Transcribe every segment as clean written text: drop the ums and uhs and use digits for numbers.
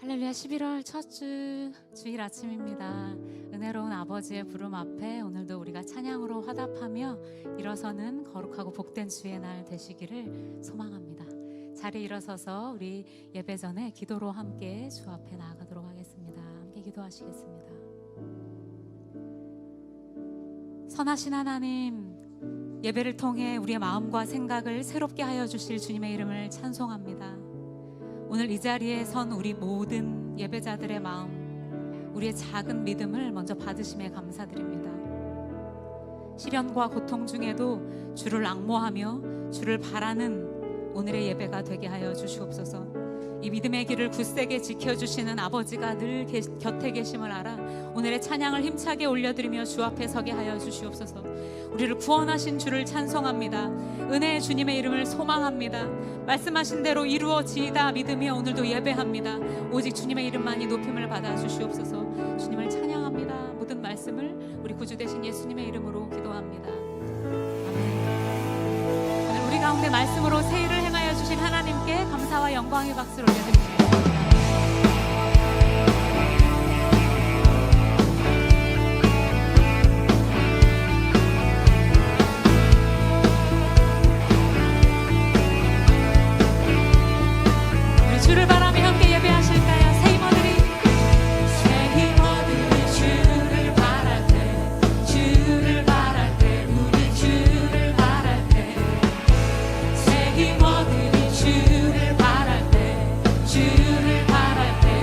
할렐루야. 11월 첫 주일 아침입니다. 은혜로운 아버지의 부름 앞에 오늘도 우리가 찬양으로 화답하며 일어서는 거룩하고 복된 주의 날 되시기를 소망합니다. 자리에 일어서서 우리 예배 전에 기도로 함께 주 앞에 나아가도록 하겠습니다. 함께 기도하시겠습니다. 선하신 하나님, 예배를 통해 우리의 마음과 생각을 새롭게 하여 주실 주님의 이름을 찬송합니다. 오늘 이 자리에 선 우리 모든 예배자들의 마음, 우리의 작은 믿음을 먼저 받으심에 감사드립니다. 시련과 고통 중에도 주를 앙모하며 주를 바라는 오늘의 예배가 되게 하여 주시옵소서. 이 믿음의 길을 굳세게 지켜주시는 아버지가 늘 곁에 계심을 알아 오늘의 찬양을 힘차게 올려드리며 주 앞에 서게 하여 주시옵소서. 우리를 구원하신 주를 찬송합니다. 은혜의 주님의 이름을 소망합니다. 말씀하신 대로 이루어지이다 믿으며 오늘도 예배합니다. 오직 주님의 이름만이 높임을 받아 주시옵소서. 주님을 찬양합니다. 모든 말씀을 우리 구주 되신 예수님의 이름으로 기도합니다. 아멘. 오늘 우리 가운데 말씀으로 새 일을 행하여 주신 하나님께 감사와 영광의 박수를 올려드립니다. 주를 바라며 함께 예배하실까요? 새 힘어들이 주를 바랄 때, 주를 바랄 때, 우리 주를 바랄 때, 새 힘어들이 주를 바랄 때, 주를 바랄 때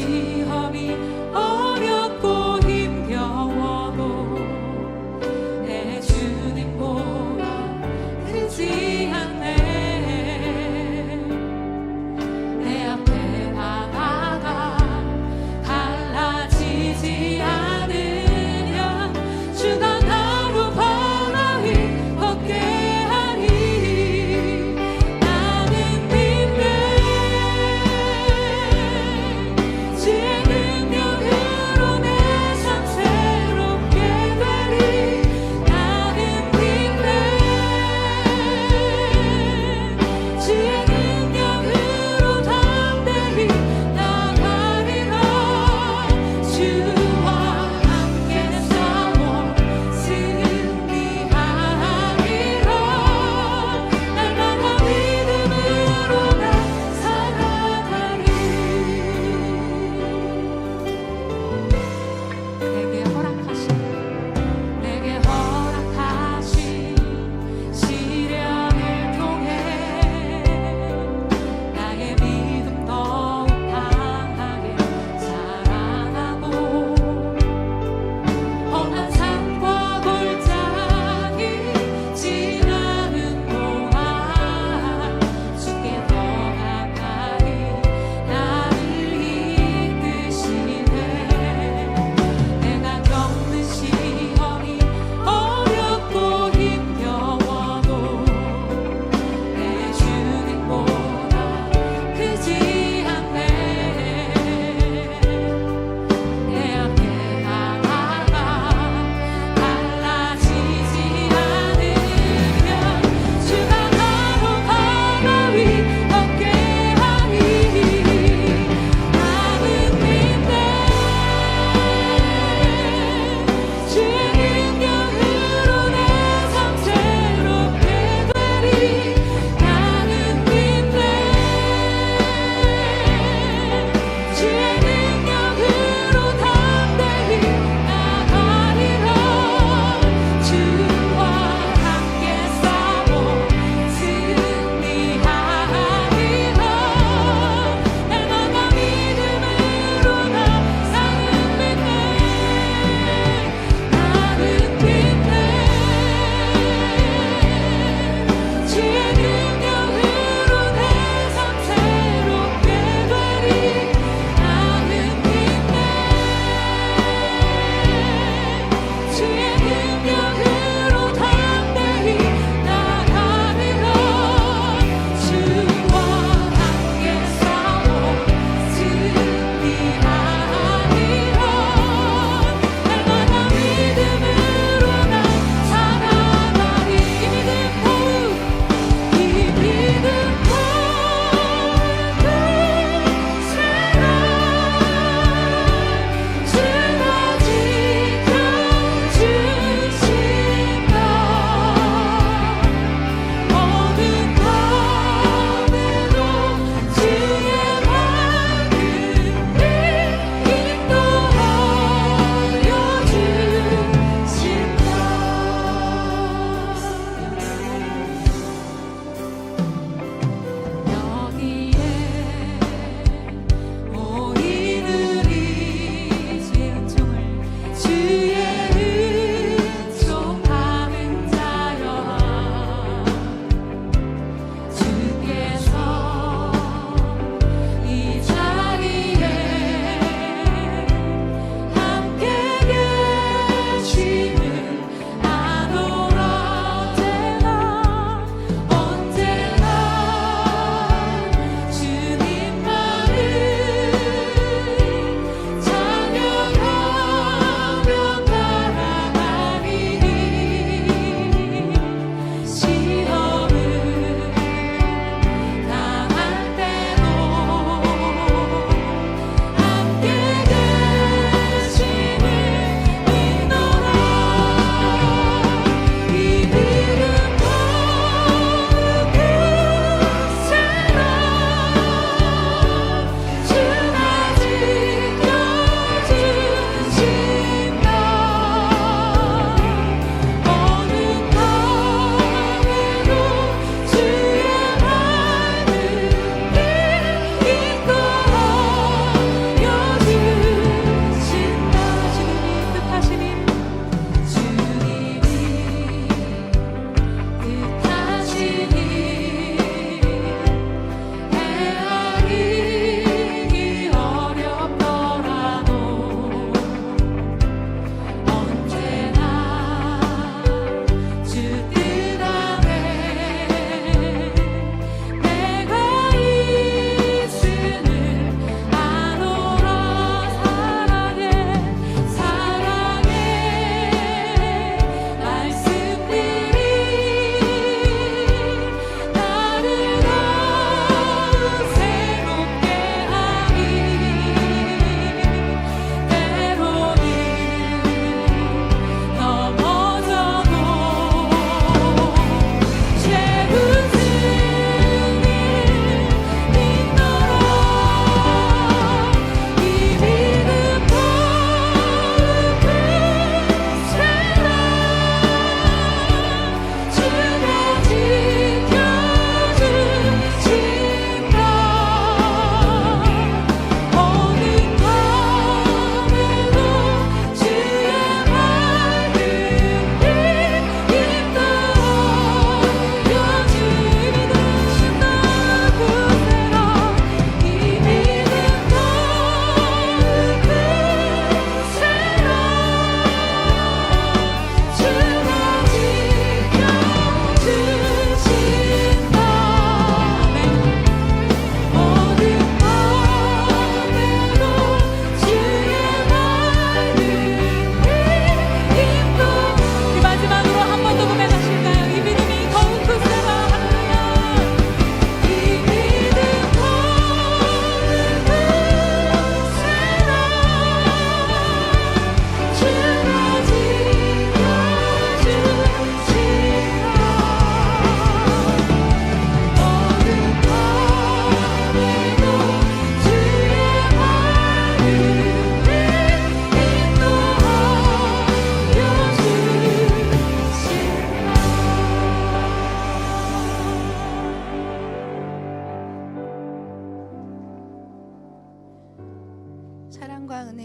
시험이 어렵고 힘겨워도 내 주님보다 크지 않네. 내 앞에 바다가 갈라지지 않으면 주가 나로 바다 위 걷게 하리. 나는 믿네. 주의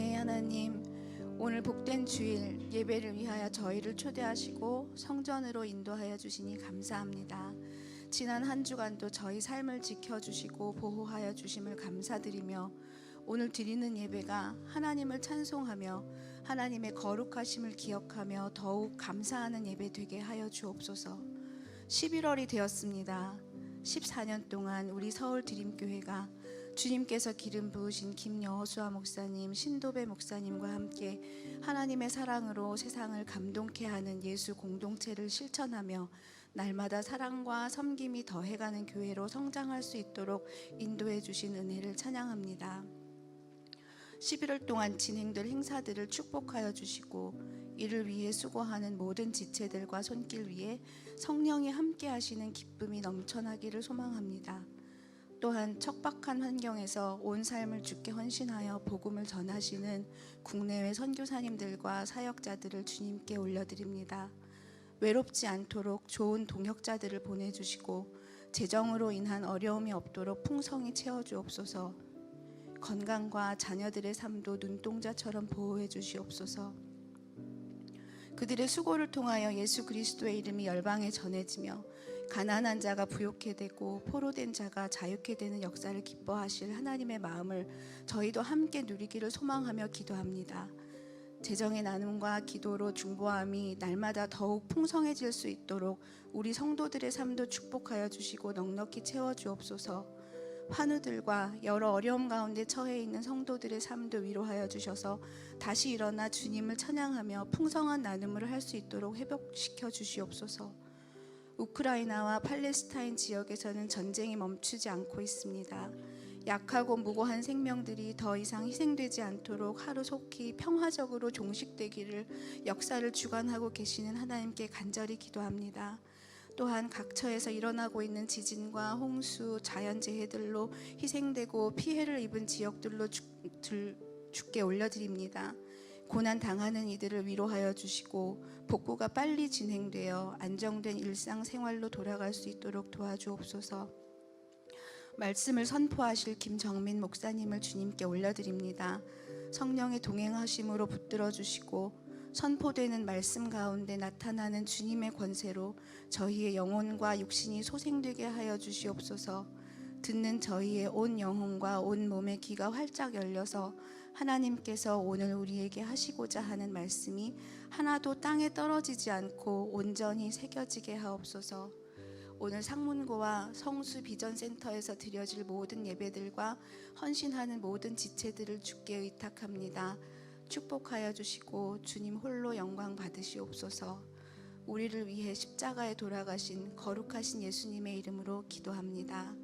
네, 하나님, 오늘 복된 주일 예배를 위하여 저희를 초대하시고 성전으로 인도하여 주시니 감사합니다. 지난 한 주간도 저희 삶을 지켜주시고 보호하여 주심을 감사드리며 오늘 드리는 예배가 하나님을 찬송하며 하나님의 거룩하심을 기억하며 더욱 감사하는 예배 되게 하여 주옵소서. 11월이 되었습니다. 14년 동안 우리 서울 드림교회가 주님께서 기름 부으신 김여호수아 목사님, 신도배 목사님과 함께 하나님의 사랑으로 세상을 감동케 하는 예수 공동체를 실천하며 날마다 사랑과 섬김이 더해가는 교회로 성장할 수 있도록 인도해 주신 은혜를 찬양합니다. 11월 동안 진행될 행사들을 축복하여 주시고 이를 위해 수고하는 모든 지체들과 손길 위에 성령이 함께 하시는 기쁨이 넘쳐나기를 소망합니다. 또한 척박한 환경에서 온 삶을 주께 헌신하여 복음을 전하시는 국내외 선교사님들과 사역자들을 주님께 올려드립니다. 외롭지 않도록 좋은 동역자들을 보내주시고 재정으로 인한 어려움이 없도록 풍성히 채워주옵소서. 건강과 자녀들의 삶도 눈동자처럼 보호해 주시옵소서. 그들의 수고를 통하여 예수 그리스도의 이름이 열방에 전해지며 가난한 자가 부욕해 되고 포로된 자가 자유케 되는 역사를 기뻐하실 하나님의 마음을 저희도 함께 누리기를 소망하며 기도합니다. 재정의 나눔과 기도로 중보함이 날마다 더욱 풍성해질 수 있도록 우리 성도들의 삶도 축복하여 주시고 넉넉히 채워주옵소서. 환우들과 여러 어려움 가운데 처해 있는 성도들의 삶도 위로하여 주셔서 다시 일어나 주님을 찬양하며 풍성한 나눔을 할 수 있도록 회복시켜 주시옵소서. 우크라이나와 팔레스타인 지역에서는 전쟁이 멈추지 않고 있습니다. 약하고 무고한 생명들이 더 이상 희생되지 않도록 하루속히 평화적으로 종식되기를 역사를 주관하고 계시는 하나님께 간절히 기도합니다. 또한 각처에서 일어나고 있는 지진과 홍수, 자연재해들로 희생되고 피해를 입은 지역들로 주께 올려드립니다. 고난 당하는 이들을 위로하여 주시고 복구가 빨리 진행되어 안정된 일상생활로 돌아갈 수 있도록 도와주옵소서. 말씀을 선포하실 김정민 목사님을 주님께 올려드립니다. 성령의 동행하심으로 붙들어 주시고 선포되는 말씀 가운데 나타나는 주님의 권세로 저희의 영혼과 육신이 소생되게 하여 주시옵소서. 듣는 저희의 온 영혼과 온 몸의 귀가 활짝 열려서 하나님께서 오늘 우리에게 하시고자 하는 말씀이 하나도 땅에 떨어지지 않고 온전히 새겨지게 하옵소서. 오늘 상문고와 성수 비전센터에서 드려질 모든 예배들과 헌신하는 모든 지체들을 주께 의탁합니다. 축복하여 주시고 주님 홀로 영광 받으시옵소서. 우리를 위해 십자가에 돌아가신 거룩하신 예수님의 이름으로 기도합니다.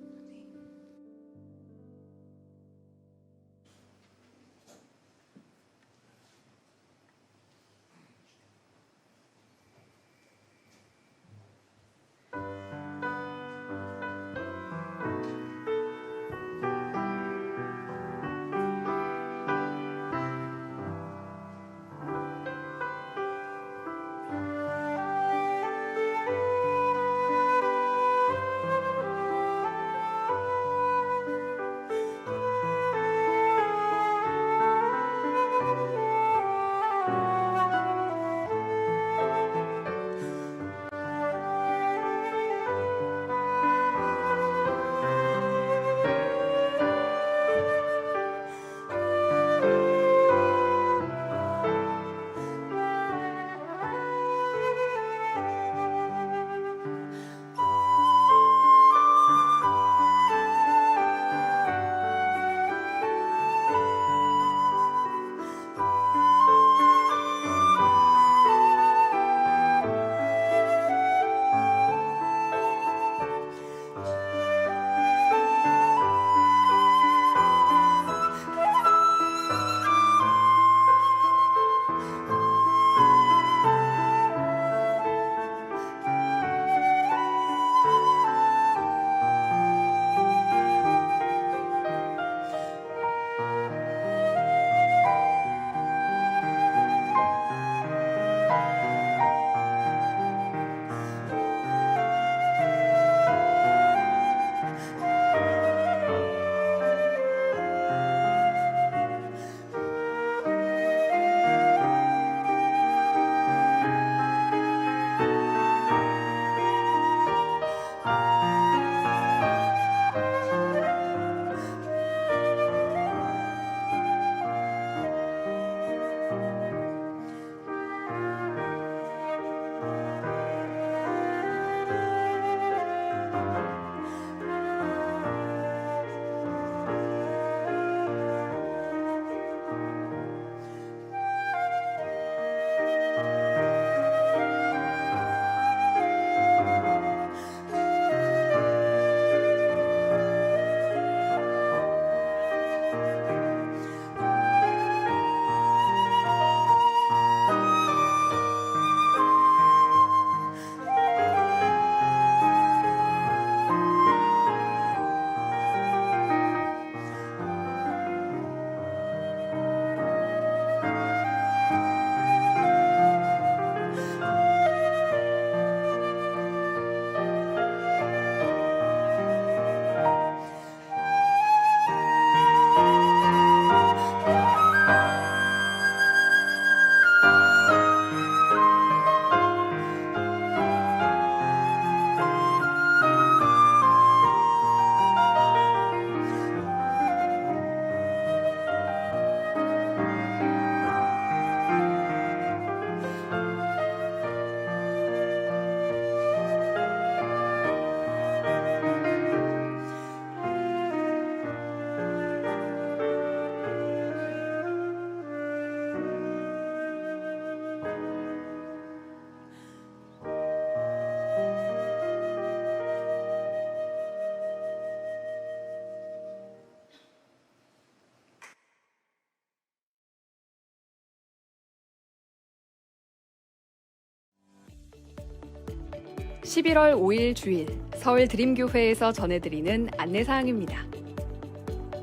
11월 5일 주일 서울 드림교회에서 전해드리는 안내사항입니다.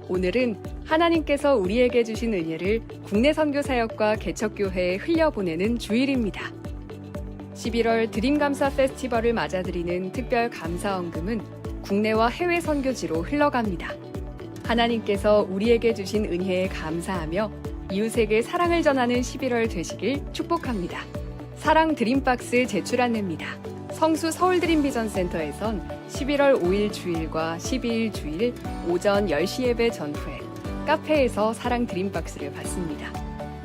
오늘은 하나님께서 우리에게 주신 은혜를 국내 선교사역과 개척교회에 흘려보내는 주일입니다. 11월 드림감사 페스티벌을 맞아들이는 특별 감사헌금은 국내와 해외 선교지로 흘러갑니다. 하나님께서 우리에게 주신 은혜에 감사하며 이웃에게 사랑을 전하는 11월 되시길 축복합니다. 사랑 드림박스 제출 안내입니다. 성수 서울드림비전센터에선 11월 5일 주일과 12일 주일 오전 10시 예배 전후에 카페에서 사랑 드림박스를 받습니다.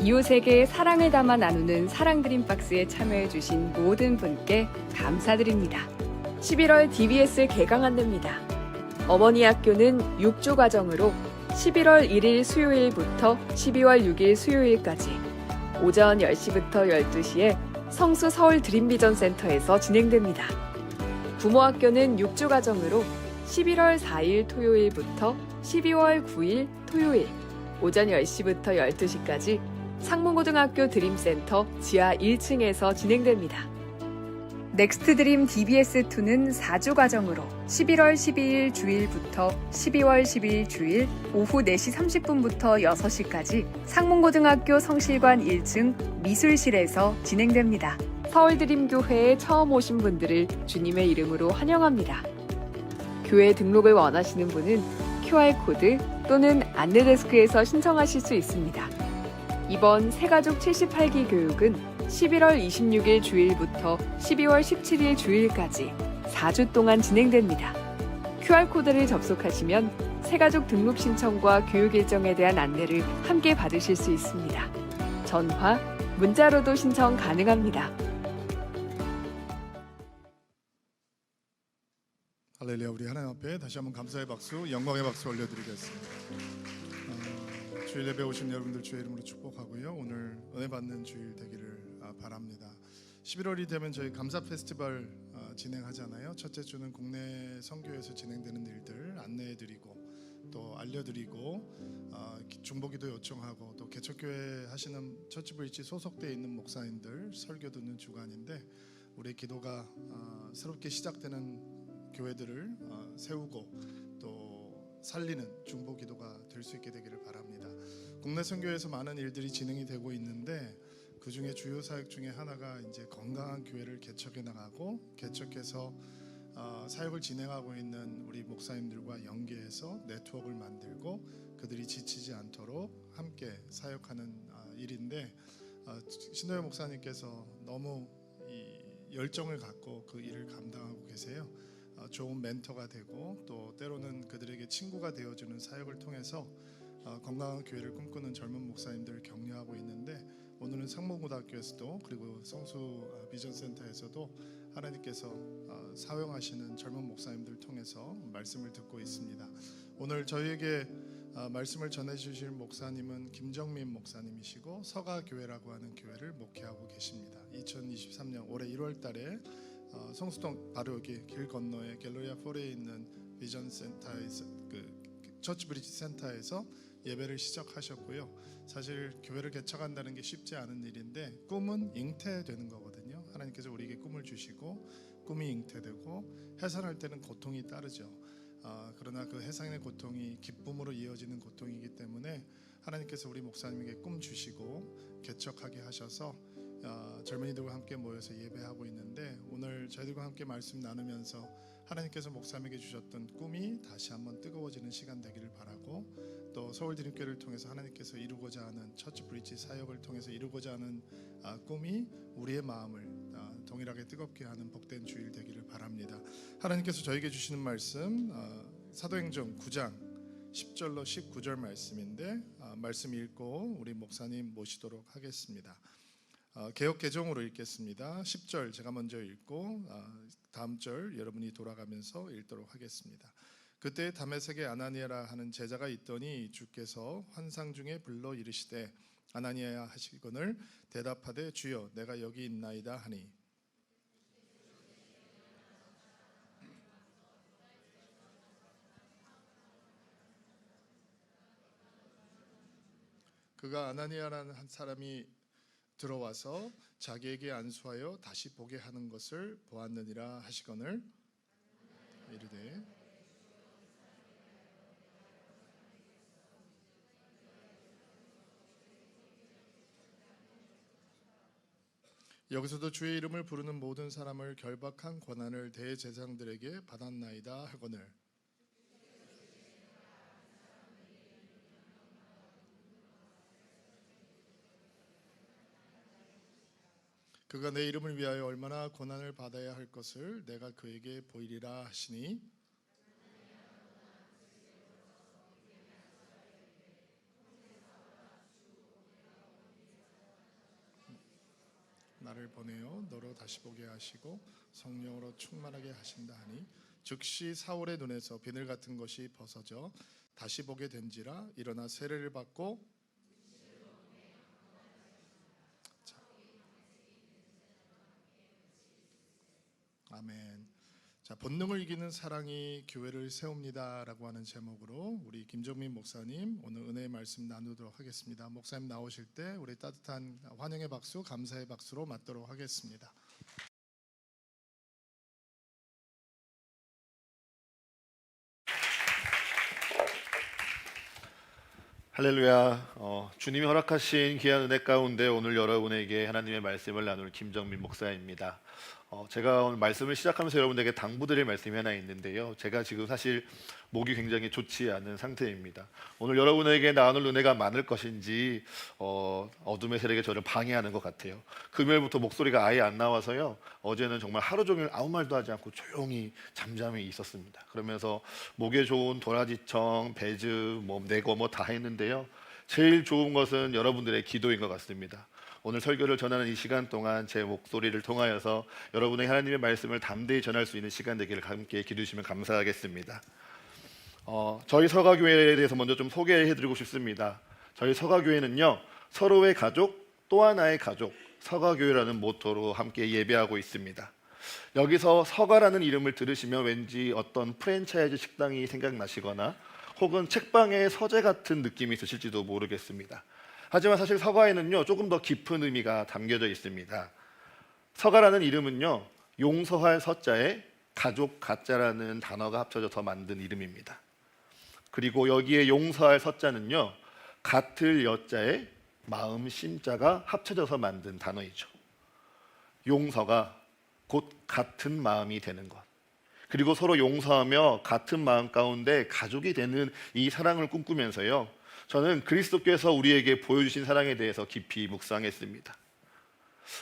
이웃에게 사랑을 담아 나누는 사랑 드림박스에 참여해주신 모든 분께 감사드립니다. 11월 DBS 개강 안내입니다. 어머니 학교는 6주 과정으로 11월 1일 수요일부터 12월 6일 수요일까지 오전 10시부터 12시에 성수 서울 드림비전센터에서 진행됩니다. 부모학교는 6주 과정으로 11월 4일 토요일부터 12월 9일 토요일 오전 10시부터 12시까지 상문고등학교 드림센터 지하 1층에서 진행됩니다. 넥스트 드림 DBS2는 4주 과정으로 11월 12일 주일부터 12월 10일 주일 오후 4시 30분부터 6시까지 상문고등학교 성실관 1층 미술실에서 진행됩니다. 서울드림교회에 처음 오신 분들을 주님의 이름으로 환영합니다. 교회 등록을 원하시는 분은 QR코드 또는 안내데스크에서 신청하실 수 있습니다. 이번 새가족 78기 교육은 11월 26일 주일부터 12월 17일 주일까지 4주 동안 진행됩니다. QR코드를 접속하시면 새가족 등록 신청과 교육 일정에 대한 안내를 함께 받으실 수 있습니다. 전화, 문자로도 신청 가능합니다. 할렐루야. 우리 하나님 앞에 다시 한번 감사의 박수, 영광의 박수 올려드리겠습니다. 주일 예배 오신 여러분들 주의 이름으로 축복하고요. 오늘 은혜 받는 주일 되기를 바랍니다. 11월이 되면 저희 감사 페스티벌 진행하잖아요. 첫째 주는 국내 선교에서 진행되는 일들 안내해드리고 또 알려드리고 중보기도 요청하고 또 개척교회 하시는 처치브릿지 소속되어 있는 목사님들 설교 듣는 주간인데 우리의 기도가 새롭게 시작되는 교회들을 세우고 또 살리는 중보기도가 될 수 있게 되기를 바랍니다. 국내 선교에서 많은 일들이 진행이 되고 있는데 그 중에 주요 사역 중에 하나가 이제 건강한 교회를 개척해 나가고 개척해서 사역을 진행하고 있는 우리 목사님들과 연계해서 네트워크를 만들고 그들이 지치지 않도록 함께 사역하는 일인데 신도현 목사님께서 너무 이 열정을 갖고 그 일을 감당하고 계세요. 좋은 멘토가 되고 또 때로는 그들에게 친구가 되어주는 사역을 통해서 건강한 교회를 꿈꾸는 젊은 목사님들을 격려하고 있는데 오늘은 상문고등학교에서도 그리고 성수 비전센터에서도 하나님께서 사용하시는 젊은 목사님들을 통해서 말씀을 듣고 있습니다. 오늘 저희에게 말씀을 전해주실 목사님은 김정민 목사님이시고 서가교회라고 하는 교회를 목회하고 계십니다. 2023년 올해 1월 달에 성수동 바로 여기 길 건너에 갤러리아 4에 있는 비전센터에서 처치브릿지 센터에서 예배를 시작하셨고요. 사실 교회를 개척한다는 게 쉽지 않은 일인데 꿈은 잉태되는 거거든요. 하나님께서 우리에게 꿈을 주시고 꿈이 잉태되고 해산할 때는 고통이 따르죠. 그러나 그 해산의 고통이 기쁨으로 이어지는 고통이기 때문에 하나님께서 우리 목사님에게 꿈 주시고 개척하게 하셔서 젊은이들과 함께 모여서 예배하고 있는데 오늘 저희들과 함께 말씀 나누면서 하나님께서 목사님에게 주셨던 꿈이 다시 한번 뜨거워지는 시간 되기를 바라고 또 서울드림교회를 통해서 하나님께서 이루고자 하는 처치브릿지 사역을 통해서 이루고자 하는 꿈이 우리의 마음을 동일하게 뜨겁게 하는 복된 주일 되기를 바랍니다. 하나님께서 저에게 주시는 말씀 사도행전 9장 10절로 19절 말씀인데 말씀 읽고 우리 목사님 모시도록 하겠습니다. 개역 개정으로 읽겠습니다. 10절 제가 먼저 읽고 다음 절 여러분이 돌아가면서 읽도록 하겠습니다. 그때 다메섹에 아나니아라 하는 제자가 있더니 주께서 환상 중에 불러 이르시되 아나니아야 하시거늘 대답하되 주여 내가 여기 있나이다 하니 그가 아나니아라는 한 사람이 들어와서 자기에게 안수하여 다시 보게 하는 것을 보았느니라 하시거늘 이르되 여기서도 주의 이름을 부르는 모든 사람을 결박한 권한을 대제사장들에게 받았나이다 하거늘 그가 내 이름을 위하여 얼마나 고난을 받아야 할 것을 내가 그에게 보이리라 하시니 나를 보내어 너로 다시 보게 하시고 성령으로 충만하게 하신다 하니 즉시 사울의 눈에서 비늘 같은 것이 벗어져 다시 보게 된지라 일어나 세례를 받고 아멘. 자, 본능을 이기는 사랑이 교회를 세웁니다라고 하는 제목으로 우리 김정민 목사님 오늘 은혜의 말씀 나누도록 하겠습니다. 목사님 나오실 때 우리 따뜻한 환영의 박수, 감사의 박수로 맞도록 하겠습니다. 할렐루야. 주님이 허락하신 귀한 은혜 가운데 오늘 여러분에게 하나님의 말씀을 나눌 김정민 목사입니다. 제가 오늘 말씀을 시작하면서 여러분에게 당부드릴 말씀이 하나 있는데요. 제가 지금 사실 목이 굉장히 좋지 않은 상태입니다. 오늘 여러분에게 나눌 은혜가 많을 것인지 어둠의 세력이 저를 방해하는 것 같아요. 금요일부터 목소리가 아예 안 나와서요. 어제는 정말 하루 종일 아무 말도 하지 않고 조용히 잠잠히 있었습니다. 그러면서 목에 좋은 도라지청, 배즙, 내거 다 했는데요. 제일 좋은 것은 여러분들의 기도인 것 같습니다. 오늘 설교를 전하는 이 시간 동안 제 목소리를 통하여서 여러분의 하나님의 말씀을 담대히 전할 수 있는 시간 되기를 함께 기도주시면 감사하겠습니다. 저희 서가교회에 대해서 먼저 좀 소개해드리고 싶습니다. 저희 서가교회는요, 서로의 가족 또 하나의 가족, 서가교회라는 모토로 함께 예배하고 있습니다. 여기서 서가라는 이름을 들으시면 왠지 어떤 프랜차이즈 식당이 생각나시거나 혹은 책방의 서재 같은 느낌이 드실지도 모르겠습니다. 하지만 사실 서가에는요, 조금 더 깊은 의미가 담겨져 있습니다. 서가라는 이름은요, 용서할 서자에 가족 가자라는 단어가 합쳐져서 만든 이름입니다. 그리고 여기에 용서할 서자는요, 같을 여자에 마음 심자가 합쳐져서 만든 단어이죠. 용서가 곧 같은 마음이 되는 것, 그리고 서로 용서하며 같은 마음 가운데 가족이 되는 이 사랑을 꿈꾸면서요, 저는 그리스도께서 우리에게 보여주신 사랑에 대해서 깊이 묵상했습니다.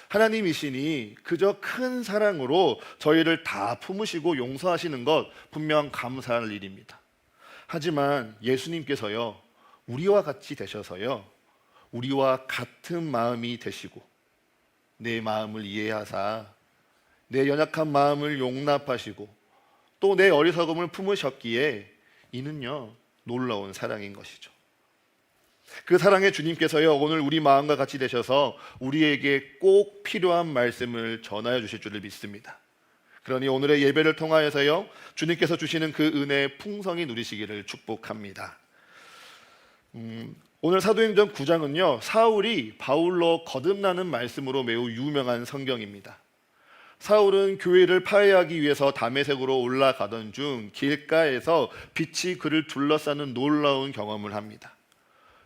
하나님이시니 그저 큰 사랑으로 저희를 다 품으시고 용서하시는 것 분명 감사할 일입니다. 하지만 예수님께서요, 우리와 같이 되셔서요, 우리와 같은 마음이 되시고 내 마음을 이해하사 내 연약한 마음을 용납하시고 또 내 어리석음을 품으셨기에 이는요, 놀라운 사랑인 것이죠. 그 사랑의 주님께서요, 오늘 우리 마음과 같이 되셔서 우리에게 꼭 필요한 말씀을 전하여 주실 줄을 믿습니다. 그러니 오늘의 예배를 통하여서요, 주님께서 주시는 그 은혜의 풍성히 누리시기를 축복합니다. 오늘 사도행전 9장은요, 사울이 바울로 거듭나는 말씀으로 매우 유명한 성경입니다. 사울은 교회를 파괴하기 위해서 다메섹으로 올라가던 중 길가에서 빛이 그를 둘러싸는 놀라운 경험을 합니다.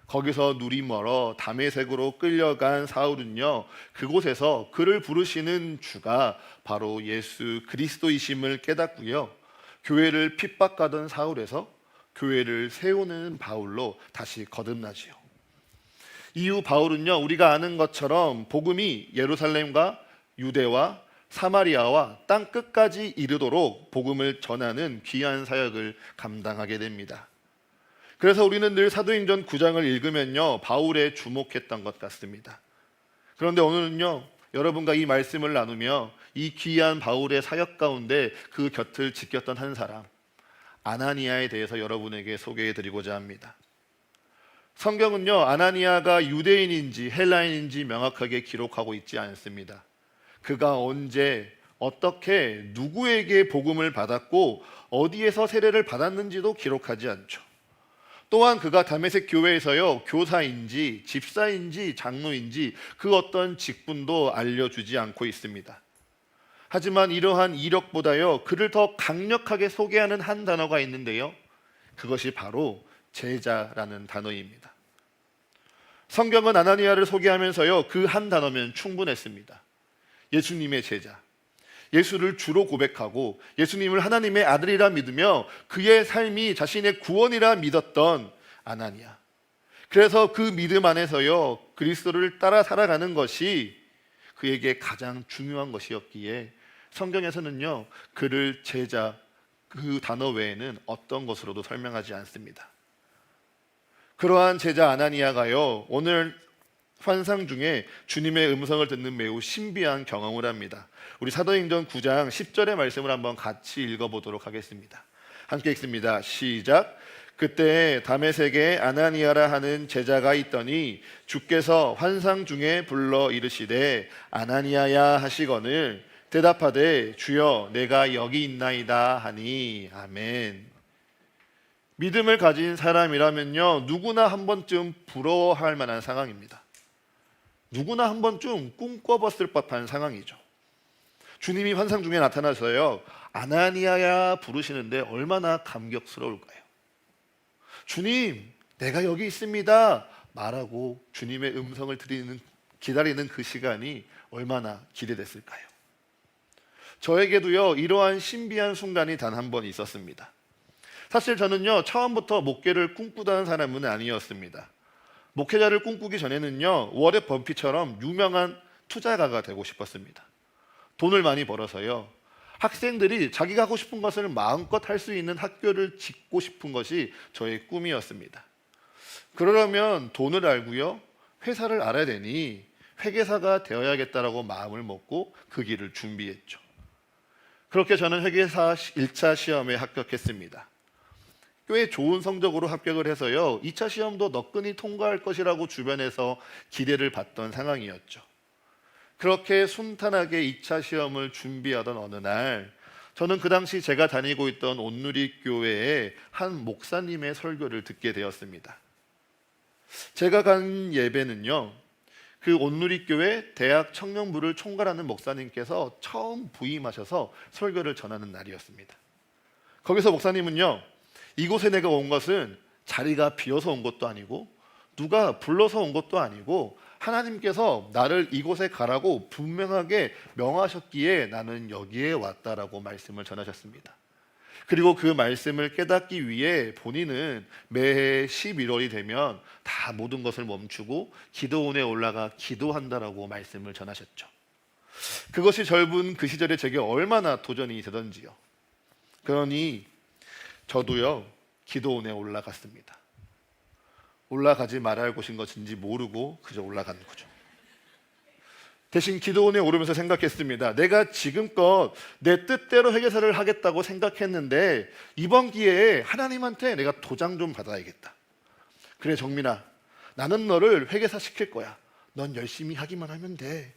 거기서 눈이 멀어 다메섹으로 끌려간 사울은요, 그곳에서 그를 부르시는 주가 바로 예수 그리스도이심을 깨닫고요, 교회를 핍박하던 사울에서 교회를 세우는 바울로 다시 거듭나지요. 이후 바울은요, 우리가 아는 것처럼 복음이 예루살렘과 유대와 사마리아와 땅 끝까지 이르도록 복음을 전하는 귀한 사역을 감당하게 됩니다. 그래서 우리는 늘 사도행전 9장을 읽으면요, 바울에 주목했던 것 같습니다. 그런데 오늘은요, 여러분과 이 말씀을 나누며 이 귀한 바울의 사역 가운데 그 곁을 지켰던 한 사람, 아나니아에 대해서 여러분에게 소개해드리고자 합니다. 성경은요, 아나니아가 유대인인지 헬라인인지 명확하게 기록하고 있지 않습니다. 그가 언제, 어떻게, 누구에게 복음을 받았고 어디에서 세례를 받았는지도 기록하지 않죠. 또한 그가 다메섹 교회에서요 교사인지 집사인지 장로인지 그 어떤 직분도 알려주지 않고 있습니다. 하지만 이러한 이력보다요 그를 더 강력하게 소개하는 한 단어가 있는데요, 그것이 바로 제자라는 단어입니다. 성경은 아나니아를 소개하면서요 그 한 단어면 충분했습니다. 예수님의 제자, 예수를 주로 고백하고 예수님을 하나님의 아들이라 믿으며 그의 삶이 자신의 구원이라 믿었던 아나니아. 그래서 그 믿음 안에서요 그리스도를 따라 살아가는 것이 그에게 가장 중요한 것이었기에 성경에서는요 그를 제자, 그 단어 외에는 어떤 것으로도 설명하지 않습니다. 그러한 제자 아나니아가요 오늘 환상 중에 주님의 음성을 듣는 매우 신비한 경험을 합니다. 우리 사도행전 9장 10절의 말씀을 한번 같이 읽어보도록 하겠습니다. 함께 읽습니다. 시작. 그때 다메섹에 아나니아라 하는 제자가 있더니 주께서 환상 중에 불러 이르시되 아나니아야 하시거늘 대답하되 주여 내가 여기 있나이다 하니. 아멘. 믿음을 가진 사람이라면요 누구나 한 번쯤 부러워할 만한 상황입니다. 누구나 한 번쯤 꿈꿔봤을 법한 상황이죠. 주님이 환상 중에 나타나서요 아나니아야 부르시는데 얼마나 감격스러울까요? 주님, 내가 여기 있습니다 말하고 주님의 음성을 기다리는 그 시간이 얼마나 기대됐을까요? 저에게도요 이러한 신비한 순간이 단 한 번 있었습니다. 사실 저는요 처음부터 목회를 꿈꾸던 사람은 아니었습니다. 목회자를 꿈꾸기 전에는요 워렌 버핏처럼 유명한 투자가가 되고 싶었습니다. 돈을 많이 벌어서요 학생들이 자기가 하고 싶은 것을 마음껏 할 수 있는 학교를 짓고 싶은 것이 저의 꿈이었습니다. 그러려면 돈을 알고요 회사를 알아야 되니 회계사가 되어야겠다라고 마음을 먹고 그 길을 준비했죠. 그렇게 저는 회계사 1차 시험에 합격했습니다. 꽤 좋은 성적으로 합격을 해서요 2차 시험도 너끈히 통과할 것이라고 주변에서 기대를 받던 상황이었죠. 그렇게 순탄하게 2차 시험을 준비하던 어느 날 저는 그 당시 제가 다니고 있던 온누리교회의 한 목사님의 설교를 듣게 되었습니다. 제가 간 예배는요 그 온누리교회 대학 청년부를 총괄하는 목사님께서 처음 부임하셔서 설교를 전하는 날이었습니다. 거기서 목사님은요 이곳에 내가 온 것은 자리가 비어서 온 것도 아니고 누가 불러서 온 것도 아니고 하나님께서 나를 이곳에 가라고 분명하게 명하셨기에 나는 여기에 왔다라고 말씀을 전하셨습니다. 그리고 그 말씀을 깨닫기 위해 본인은 매해 11월이 되면 다 모든 것을 멈추고 기도원에 올라가 기도한다라고 말씀을 전하셨죠. 그것이 젊은 그 시절에 제게 얼마나 도전이 되던지요. 그러니 저도요 기도원에 올라갔습니다. 올라가지 말아야 할 곳인 것인지 모르고 그저 올라간 거죠. 대신 기도원에 오르면서 생각했습니다. 내가 지금껏 내 뜻대로 회계사를 하겠다고 생각했는데 이번 기회에 하나님한테 내가 도장 좀 받아야겠다. 그래 정민아, 나는 너를 회계사 시킬 거야. 넌 열심히 하기만 하면 돼.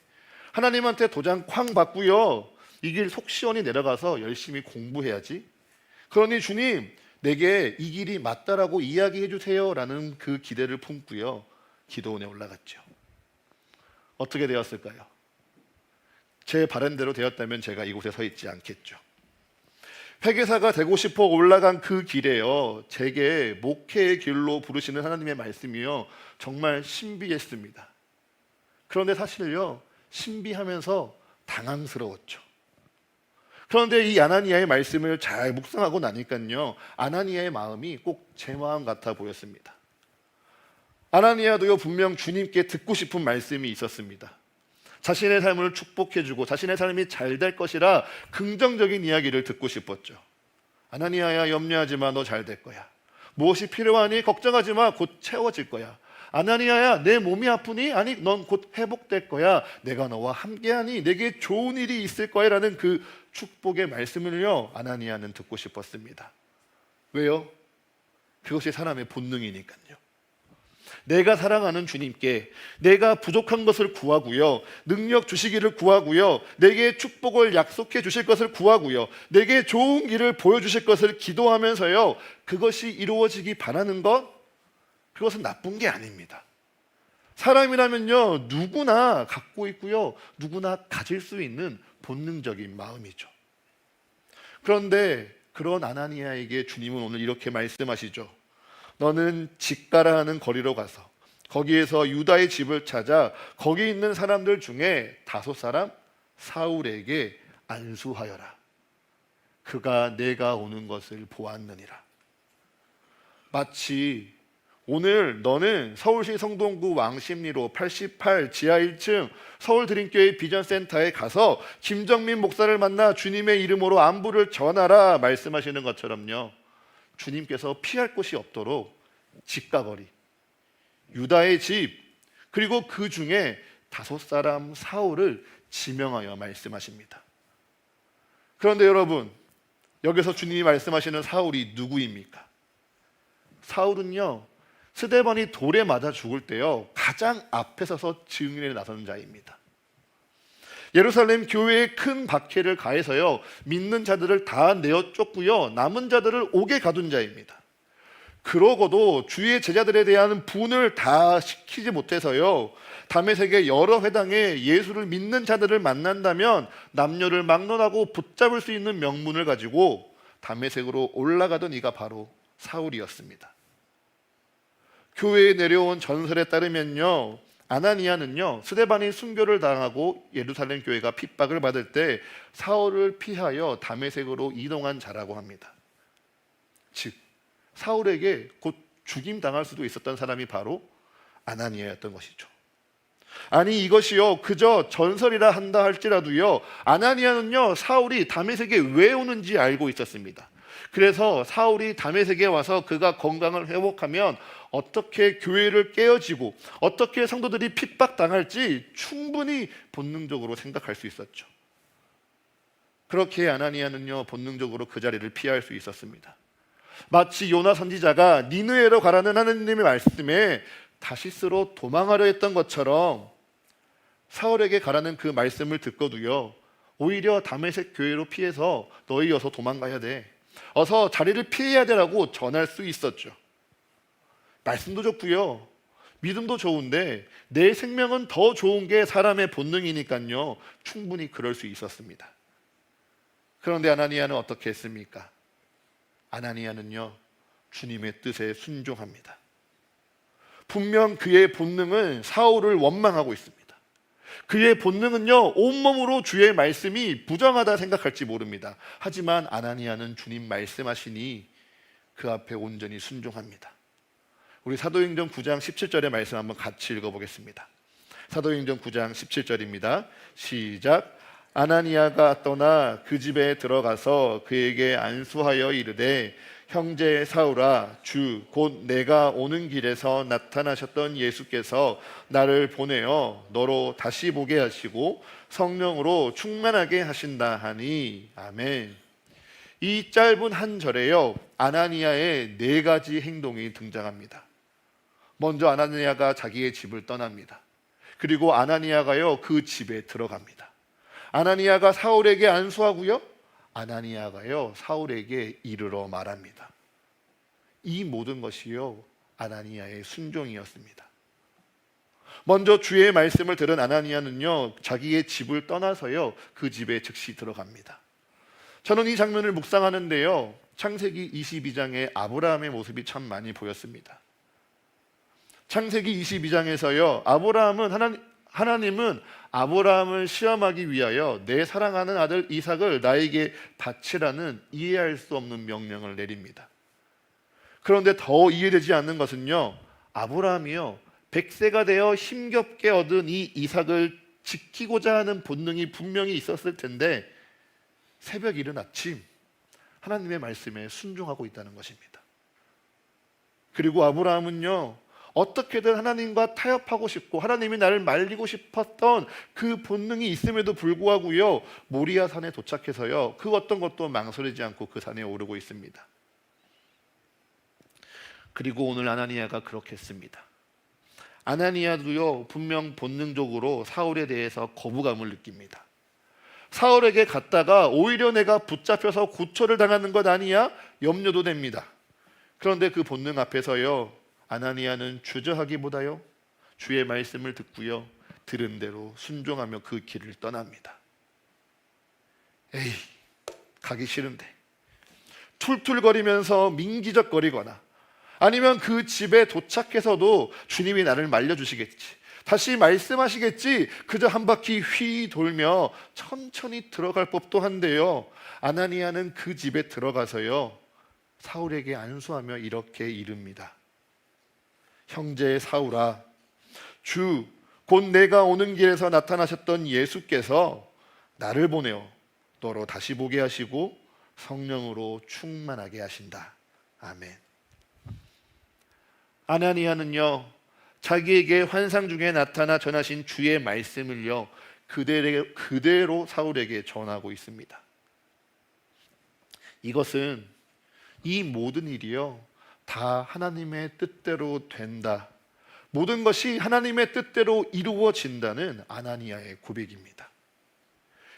하나님한테 도장 쾅 받고요 이 길 속 시원히 내려가서 열심히 공부해야지. 그러니 주님 내게 이 길이 맞다라고 이야기해 주세요 라는 그 기대를 품고요 기도원에 올라갔죠. 어떻게 되었을까요? 제 바람대로 되었다면 제가 이곳에 서 있지 않겠죠. 회계사가 되고 싶어 올라간 그 길에요 제게 목회의 길로 부르시는 하나님의 말씀이요 정말 신비했습니다. 그런데 사실요 신비하면서 당황스러웠죠. 그런데 이 아나니아의 말씀을 잘 묵상하고 나니까요 아나니아의 마음이 꼭 제 마음 같아 보였습니다. 아나니아도요 분명 주님께 듣고 싶은 말씀이 있었습니다. 자신의 삶을 축복해주고 자신의 삶이 잘 될 것이라 긍정적인 이야기를 듣고 싶었죠. 아나니아야 염려하지 마, 너 잘 될 거야. 무엇이 필요하니 걱정하지 마, 곧 채워질 거야. 아나니아야 내 몸이 아프니? 아니 넌 곧 회복될 거야. 내가 너와 함께하니 내게 좋은 일이 있을 거야 라는 그 축복의 말씀을요 아나니아는 듣고 싶었습니다. 왜요? 그것이 사람의 본능이니까요. 내가 사랑하는 주님께 내가 부족한 것을 구하고요 능력 주시기를 구하고요 내게 축복을 약속해 주실 것을 구하고요 내게 좋은 길을 보여주실 것을 기도하면서요 그것이 이루어지기 바라는 것, 그것은 나쁜 게 아닙니다. 사람이라면요, 누구나 갖고 있고요, 누구나 가질 수 있는 본능적인 마음이죠. 그런데 그런 아나니아에게 주님은 오늘 이렇게 말씀하시죠. 너는 직가라 하는 거리로 가서 거기에서 유다의 집을 찾아 거기 있는 사람들 중에 5사람 사울에게 안수하여라. 그가 내가 오는 것을 보았느니라. 마치 오늘 너는 서울시 성동구 왕십리로 88 지하 1층 서울드림교회 비전센터에 가서 김정민 목사를 만나 주님의 이름으로 안부를 전하라 말씀하시는 것처럼요, 주님께서 피할 곳이 없도록 직가거리, 유다의 집, 그리고 그 중에 5사람 사울을 지명하여 말씀하십니다. 그런데 여러분, 여기서 주님이 말씀하시는 사울이 누구입니까? 사울은요, 스데반이 돌에 맞아 죽을 때요, 가장 앞에 서서 증인에 나서는 자입니다. 예루살렘 교회에 큰 박해를 가해서요, 믿는 자들을 다 내어 쫓고요, 남은 자들을 옥에 가둔 자입니다. 그러고도 주의 제자들에 대한 분을 다 시키지 못해서요, 다메섹의 여러 회당에 예수를 믿는 자들을 만난다면 남녀를 막론하고 붙잡을 수 있는 명분을 가지고 다메섹으로 올라가던 이가 바로 사울이었습니다. 교회에 내려온 전설에 따르면요, 아나니아는요, 스데반이 순교를 당하고 예루살렘 교회가 핍박을 받을 때 사울을 피하여 다메섹으로 이동한 자라고 합니다. 즉 사울에게 곧 죽임당할 수도 있었던 사람이 바로 아나니아였던 것이죠. 아니 이것이요, 그저 전설이라 한다 할지라도요, 아나니아는요, 사울이 다메섹에 왜 오는지 알고 있었습니다. 그래서 사울이 다메섹에 와서 그가 건강을 회복하면 어떻게 교회를 깨어지고 어떻게 성도들이 핍박당할지 충분히 본능적으로 생각할 수 있었죠. 그렇게 아나니아는요, 본능적으로 그 자리를 피할 수 있었습니다. 마치 요나 선지자가 니느웨로 가라는 하느님의 말씀에 다시스로 도망하려 했던 것처럼 사울에게 가라는 그 말씀을 듣고도요, 오히려 다메섹 교회로 피해서 너희 어서 도망가야 돼, 어서 자리를 피해야 되라고 전할 수 있었죠. 말씀도 좋고요, 믿음도 좋은데 내 생명은 더 좋은 게 사람의 본능이니까요, 충분히 그럴 수 있었습니다. 그런데 아나니아는 어떻게 했습니까? 아나니아는요, 주님의 뜻에 순종합니다. 분명 그의 본능은 사울을 원망하고 있습니다. 그의 본능은요, 온몸으로 주의 말씀이 부정하다 생각할지 모릅니다. 하지만 아나니아는 주님 말씀하시니 그 앞에 온전히 순종합니다. 우리 사도행전 9장 17절의 말씀 한번 같이 읽어보겠습니다. 사도행전 9장 17절입니다. 시작. 아나니아가 떠나 그 집에 들어가서 그에게 안수하여 이르되 형제 사울아, 주 곧 내가 오는 길에서 나타나셨던 예수께서 나를 보내어 너로 다시 보게 하시고 성령으로 충만하게 하신다 하니 아멘. 이 짧은 한 절에요, 아나니아의 4가지 행동이 등장합니다. 먼저 아나니아가 자기의 집을 떠납니다. 그리고 아나니아가요, 그 집에 들어갑니다. 아나니아가 사울에게 안수하고요, 아나니아가요, 사울에게 이르러 말합니다. 이 모든 것이요, 아나니아의 순종이었습니다. 먼저 주의 말씀을 들은 아나니아는요, 자기의 집을 떠나서요, 그 집에 즉시 들어갑니다. 저는 이 장면을 묵상하는데요, 창세기 22장의 아브라함의 모습이 참 많이 보였습니다. 창세기 22장에서요, 하나님은 아브라함을 시험하기 위하여 내 사랑하는 아들 이삭을 나에게 바치라는 이해할 수 없는 명령을 내립니다. 그런데 더 이해되지 않는 것은요, 아브라함이요, 100세가 되어 힘겹게 얻은 이 이삭을 지키고자 하는 본능이 분명히 있었을 텐데 새벽 이른 아침 하나님의 말씀에 순종하고 있다는 것입니다. 그리고 아브라함은요, 어떻게든 하나님과 타협하고 싶고 하나님이 나를 말리고 싶었던 그 본능이 있음에도 불구하고요, 모리아 산에 도착해서요, 그 어떤 것도 망설이지 않고 그 산에 오르고 있습니다. 그리고 오늘 아나니아가 그렇게 했습니다. 아나니아도요, 분명 본능적으로 사울에 대해서 거부감을 느낍니다. 사울에게 갔다가 오히려 내가 붙잡혀서 구초를 당하는 것 아니야? 염려도 됩니다. 그런데 그 본능 앞에서요, 아나니아는 주저하기보다요 주의 말씀을 듣고요 들은 대로 순종하며 그 길을 떠납니다. 에이, 가기 싫은데. 툴툴거리면서 민기적거리거나 아니면 그 집에 도착해서도 주님이 나를 말려주시겠지, 다시 말씀하시겠지, 그저 한 바퀴 휘 돌며 천천히 들어갈 법도 한데요, 아나니아는 그 집에 들어가서요 사울에게 안수하며 이렇게 이릅니다. 형제 사울아, 주 곧 내가 오는 길에서 나타나셨던 예수께서 나를 보내어 너로 다시 보게 하시고 성령으로 충만하게 하신다. 아멘. 아나니아는요 자기에게 환상 중에 나타나 전하신 주의 말씀을요 그대로 사울에게 전하고 있습니다. 이것은 이 모든 일이요 다 하나님의 뜻대로 된다, 모든 것이 하나님의 뜻대로 이루어진다는 아나니아의 고백입니다.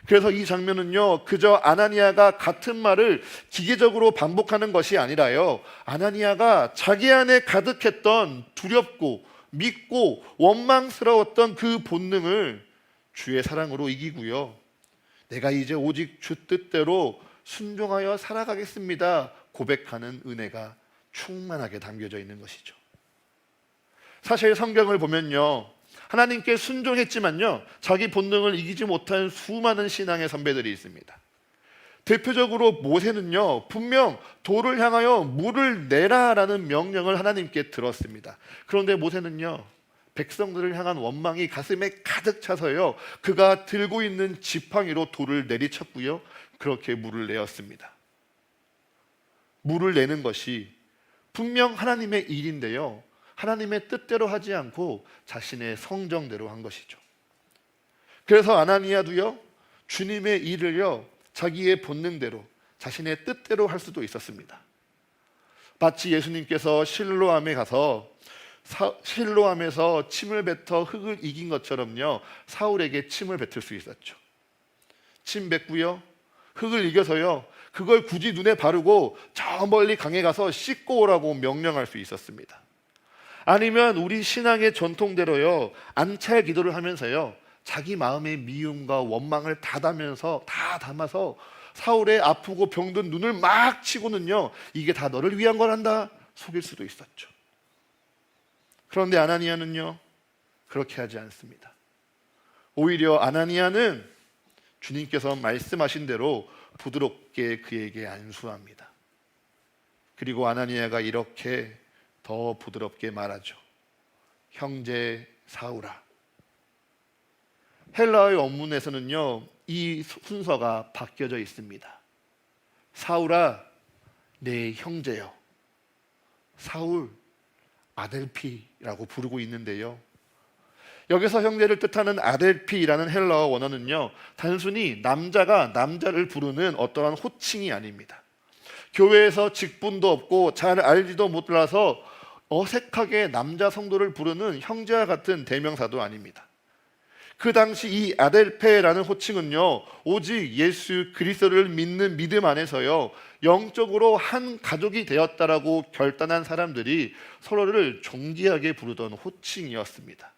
그래서 이 장면은요 그저 아나니아가 같은 말을 기계적으로 반복하는 것이 아니라요, 아나니아가 자기 안에 가득했던 두렵고 믿고 원망스러웠던 그 본능을 주의 사랑으로 이기고요, 내가 이제 오직 주 뜻대로 순종하여 살아가겠습니다 고백하는 은혜가 충만하게 담겨져 있는 것이죠. 사실 성경을 보면요 하나님께 순종했지만요 자기 본능을 이기지 못한 수많은 신앙의 선배들이 있습니다. 대표적으로 모세는요 분명 돌을 향하여 물을 내라라는 명령을 하나님께 들었습니다. 그런데 모세는요 백성들을 향한 원망이 가슴에 가득 차서요 그가 들고 있는 지팡이로 돌을 내리쳤고요 그렇게 물을 내었습니다. 물을 내는 것이 분명 하나님의 일인데요 하나님의 뜻대로 하지 않고 자신의 성정대로 한 것이죠. 그래서 아나니아도요 주님의 일을요 자기의 본능대로 자신의 뜻대로 할 수도 있었습니다. 마치 예수님께서 실로암에 가서 실로암에서 침을 뱉어 흙을 이긴 것처럼요 사울에게 침을 뱉을 수 있었죠. 침 뱉고요 흙을 이겨서요 그걸 굳이 눈에 바르고 저 멀리 강에 가서 씻고 오라고 명령할 수 있었습니다. 아니면 우리 신앙의 전통대로요 안찰 기도를 하면서요 자기 마음의 미움과 원망을 다 담아서 사울의 아프고 병든 눈을 막 치고는요 이게 다 너를 위한 거란다 속일 수도 있었죠. 그런데 아나니아는요 그렇게 하지 않습니다. 오히려 아나니아는 주님께서 말씀하신 대로 부드럽게 그에게 안수합니다. 그리고 아나니아가 이렇게 더 부드럽게 말하죠. 형제 사울아. 헬라어의 원문에서는요 이 순서가 바뀌어져 있습니다. 사울아 내 형제여. 사울 아델피라고 부르고 있는데요, 여기서 형제를 뜻하는 아델피라는 헬라어 원어는요 단순히 남자가 남자를 부르는 어떠한 호칭이 아닙니다. 교회에서 직분도 없고 잘 알지도 못해서 어색하게 남자 성도를 부르는 형제와 같은 대명사도 아닙니다. 그 당시 이 아델페라는 호칭은요 오직 예수 그리스도를 믿는 믿음 안에서요 영적으로 한 가족이 되었다라고 결단한 사람들이 서로를 존귀하게 부르던 호칭이었습니다.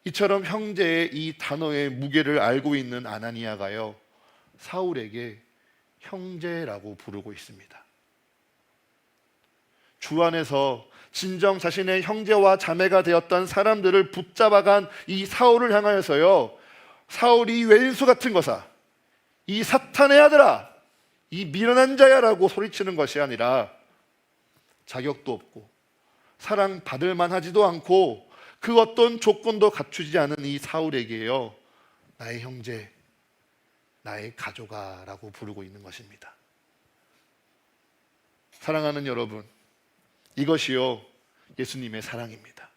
이처럼 형제의 이 단어의 무게를 알고 있는 아나니아가요 사울에게 형제라고 부르고 있습니다. 주 안에서 진정 자신의 형제와 자매가 되었던 사람들을 붙잡아간 이 사울을 향하여서요 사울이 왼수 같은 거사, 이 사탄의 아들아, 이 미련한 자야라고 소리치는 것이 아니라 자격도 없고 사랑받을 만하지도 않고 그 어떤 조건도 갖추지 않은 이 사울에게요 나의 형제, 나의 가족아 라고 부르고 있는 것입니다. 사랑하는 여러분, 이것이요 예수님의 사랑입니다.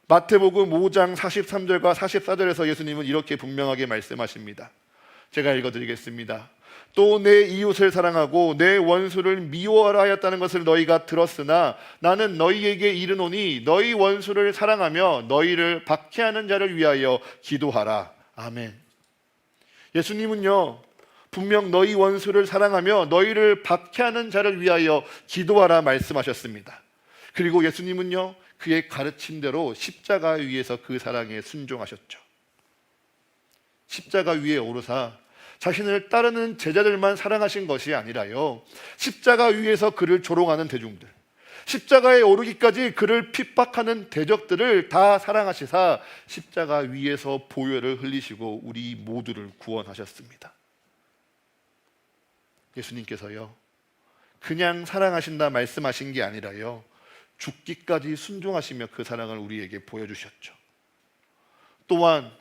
마태복음 5장 43절과 44절에서 예수님은 이렇게 분명하게 말씀하십니다. 제가 읽어드리겠습니다. 또 내 이웃을 사랑하고 내 원수를 미워하라 하였다는 것을 너희가 들었으나 나는 너희에게 이르노니 너희 원수를 사랑하며 너희를 박해하는 자를 위하여 기도하라. 아멘. 예수님은요 분명 너희 원수를 사랑하며 너희를 박해하는 자를 위하여 기도하라 말씀하셨습니다. 그리고 예수님은요, 그의 가르침대로 십자가 위에서 그 사랑에 순종하셨죠. 십자가 위에 오르사 자신을 따르는 제자들만 사랑하신 것이 아니라요, 십자가 위에서 그를 조롱하는 대중들, 십자가에 오르기까지 그를 핍박하는 대적들을 다 사랑하시사 십자가 위에서 보혈을 흘리시고 우리 모두를 구원하셨습니다. 예수님께서요, 그냥 사랑하신다 말씀하신 게 아니라요, 죽기까지 순종하시며 그 사랑을 우리에게 보여주셨죠. 또한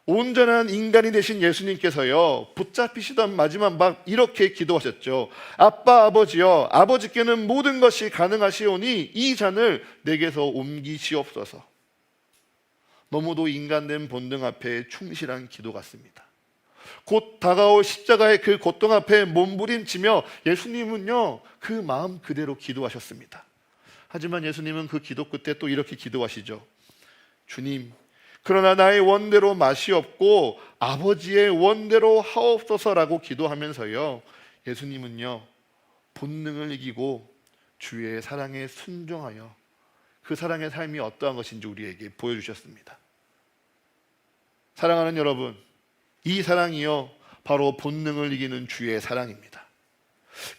온전한 인간이 되신 예수님께서요, 붙잡히시던 마지막 막 이렇게 기도하셨죠. 아빠, 아버지여, 아버지께는 모든 것이 가능하시오니 이 잔을 내게서 옮기시옵소서. 너무도 인간된 본능 앞에 충실한 기도 같습니다. 곧 다가올 십자가의 그 고통 앞에 몸부림치며 예수님은요, 그 마음 그대로 기도하셨습니다. 하지만 예수님은 그 기도 끝에 또 이렇게 기도하시죠. 주님, 그러나 나의 원대로 마시옵고 아버지의 원대로 하옵소서라고 기도하면서요, 예수님은요, 본능을 이기고 주의 사랑에 순종하여 그 사랑의 삶이 어떠한 것인지 우리에게 보여주셨습니다. 사랑하는 여러분, 이 사랑이요, 바로 본능을 이기는 주의 사랑입니다.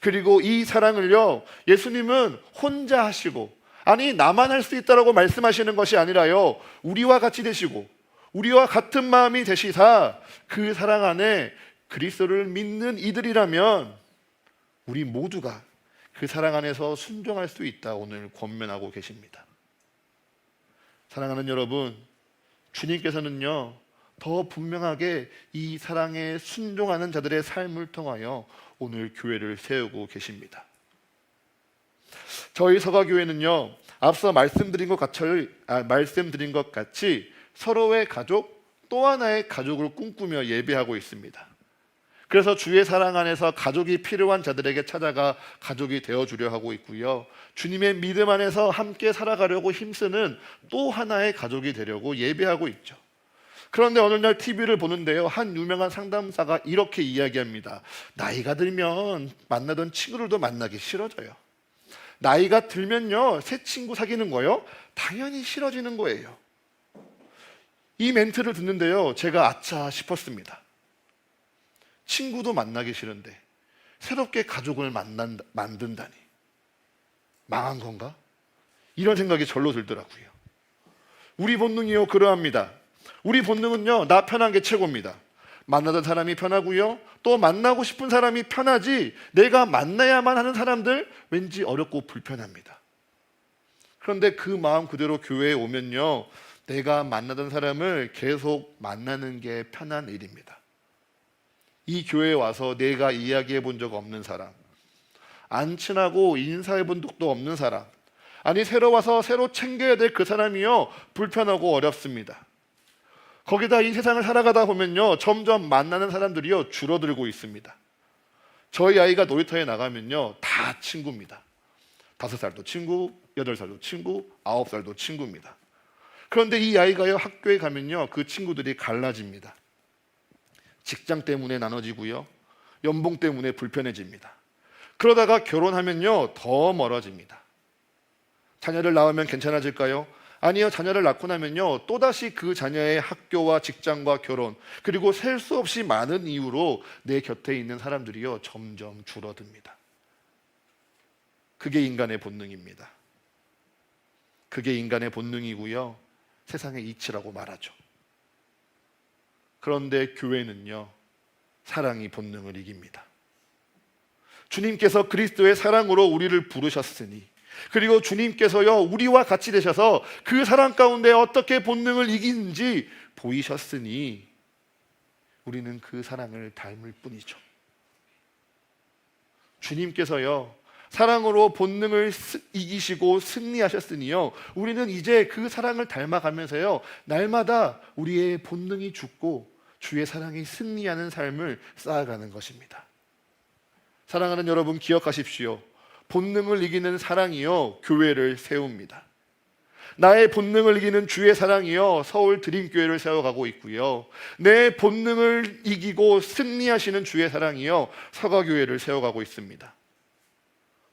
그리고 이 사랑을요, 예수님은 혼자 하시고, 아니 나만 할 수 있다라고 말씀하시는 것이 아니라요, 우리와 같이 되시고 우리와 같은 마음이 되시사 그 사랑 안에 그리스도를 믿는 이들이라면 우리 모두가 그 사랑 안에서 순종할 수 있다 오늘 권면하고 계십니다. 사랑하는 여러분, 주님께서는요, 더 분명하게 이 사랑에 순종하는 자들의 삶을 통하여 오늘 교회를 세우고 계십니다. 저희 서가교회는요, 앞서 말씀드린 것 같이 서로의 가족, 또 하나의 가족을 꿈꾸며 예배하고 있습니다. 그래서 주의 사랑 안에서 가족이 필요한 자들에게 찾아가 가족이 되어주려 하고 있고요, 주님의 믿음 안에서 함께 살아가려고 힘쓰는 또 하나의 가족이 되려고 예배하고 있죠. 그런데 어느 날 TV를 보는데요, 한 유명한 상담사가 이렇게 이야기합니다. 나이가 들면 만나던 친구들도 만나기 싫어져요. 나이가 들면요, 새 친구 사귀는 거요, 당연히 싫어지는 거예요. 이 멘트를 듣는데요, 제가 아차 싶었습니다. 친구도 만나기 싫은데 새롭게 가족을 만든다니 망한 건가? 이런 생각이 절로 들더라고요. 우리 본능이요, 그러합니다. 우리 본능은요, 나 편한 게 최고입니다. 만나던 사람이 편하고요, 또 만나고 싶은 사람이 편하지 내가 만나야만 하는 사람들 왠지 어렵고 불편합니다. 그런데 그 마음 그대로 교회에 오면요, 내가 만나던 사람을 계속 만나는 게 편한 일입니다. 이 교회에 와서 내가 이야기해 본 적 없는 사람, 안 친하고 인사해 본 적도 없는 사람, 아니 새로 와서 새로 챙겨야 될 그 사람이요, 불편하고 어렵습니다. 거기다 이 세상을 살아가다 보면요, 점점 만나는 사람들이요, 줄어들고 있습니다. 저희 아이가 놀이터에 나가면요, 다 친구입니다. 5살도 친구, 8살도 친구, 9살도 친구입니다. 그런데 이 아이가요, 학교에 가면요, 그 친구들이 갈라집니다. 직장 때문에 나눠지고요, 연봉 때문에 불편해집니다. 그러다가 결혼하면요, 더 멀어집니다. 자녀를 낳으면 괜찮아질까요? 아니요, 자녀를 낳고 나면요, 또다시 그 자녀의 학교와 직장과 결혼, 그리고 셀 수 없이 많은 이유로 내 곁에 있는 사람들이요, 점점 줄어듭니다. 그게 인간의 본능입니다. 그게 인간의 본능이고요, 세상의 이치라고 말하죠. 그런데 교회는요, 사랑이 본능을 이깁니다. 주님께서 그리스도의 사랑으로 우리를 부르셨으니, 그리고 주님께서요, 우리와 같이 되셔서 그 사랑 가운데 어떻게 본능을 이기는지 보이셨으니 우리는 그 사랑을 닮을 뿐이죠. 주님께서요, 사랑으로 본능을 이기시고 승리하셨으니요, 우리는 이제 그 사랑을 닮아가면서요, 날마다 우리의 본능이 죽고 주의 사랑이 승리하는 삶을 쌓아가는 것입니다. 사랑하는 여러분, 기억하십시오. 본능을 이기는 사랑이요, 교회를 세웁니다. 나의 본능을 이기는 주의 사랑이요, 서울 드림교회를 세워가고 있고요, 내 본능을 이기고 승리하시는 주의 사랑이요, 서가교회를 세워가고 있습니다.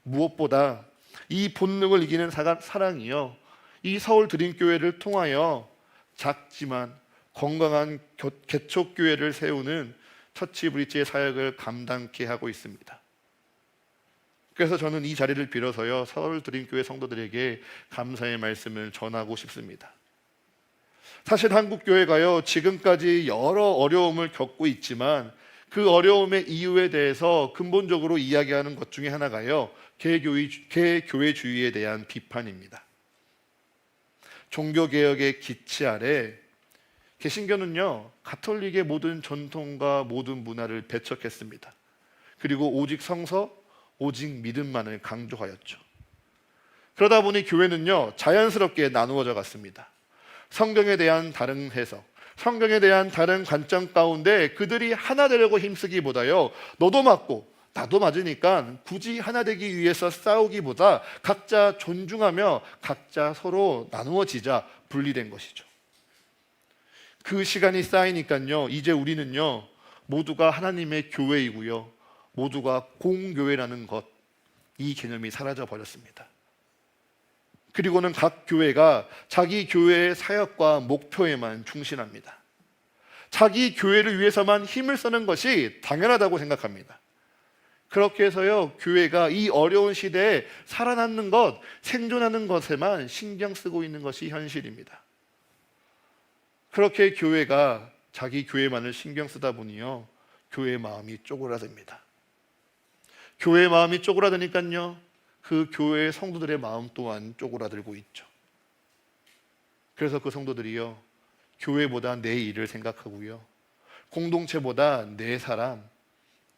무엇보다 이 본능을 이기는 사랑이요, 이 서울 드림교회를 통하여 작지만 건강한 개척교회를 세우는 처치 브릿지의 사역을 감당케 하고 있습니다. 그래서 저는 이 자리를 빌어서요, 서울 드림교회 성도들에게 감사의 말씀을 전하고 싶습니다. 사실 한국 교회가요, 지금까지 여러 어려움을 겪고 있지만 그 어려움의 이유에 대해서 근본적으로 이야기하는 것 중에 하나가요, 개교회주의에 대한 비판입니다. 종교개혁의 기치 아래 개신교는요, 가톨릭의 모든 전통과 모든 문화를 배척했습니다. 그리고 오직 성서, 오직 믿음만을 강조하였죠. 그러다 보니 교회는요, 자연스럽게 나누어져 갔습니다. 성경에 대한 다른 해석, 성경에 대한 다른 관점 가운데 그들이 하나 되려고 힘쓰기보다요, 너도 맞고 나도 맞으니까 굳이 하나 되기 위해서 싸우기보다 각자 존중하며 각자 서로 나누어지자 분리된 것이죠. 그 시간이 쌓이니까요, 이제 우리는요, 모두가 하나님의 교회이고요, 모두가 공교회라는 것, 이 개념이 사라져 버렸습니다. 그리고는 각 교회가 자기 교회의 사역과 목표에만 충실합니다. 자기 교회를 위해서만 힘을 쓰는 것이 당연하다고 생각합니다. 그렇게 해서요, 교회가 이 어려운 시대에 살아남는 것, 생존하는 것에만 신경 쓰고 있는 것이 현실입니다. 그렇게 교회가 자기 교회만을 신경 쓰다 보니요, 교회의 마음이 쪼그라듭니다. 교회의 마음이 쪼그라드니까요, 그 교회의 성도들의 마음 또한 쪼그라들고 있죠. 그래서 그 성도들이요, 교회보다 내 일을 생각하고요, 공동체보다 내 사람,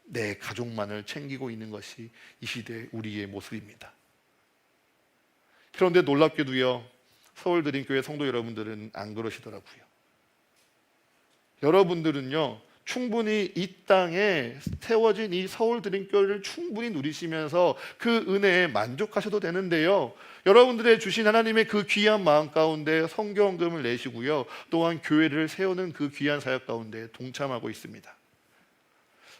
내 가족만을 챙기고 있는 것이 이 시대의 우리의 모습입니다. 그런데 놀랍게도요, 서울 드림교회 성도 여러분들은 안 그러시더라고요. 여러분들은요, 충분히 이 땅에 세워진 이 서울 드림교회를 충분히 누리시면서 그 은혜에 만족하셔도 되는데요, 여러분들의 주신 하나님의 그 귀한 마음 가운데 성경금을 내시고요, 또한 교회를 세우는 그 귀한 사역 가운데 동참하고 있습니다.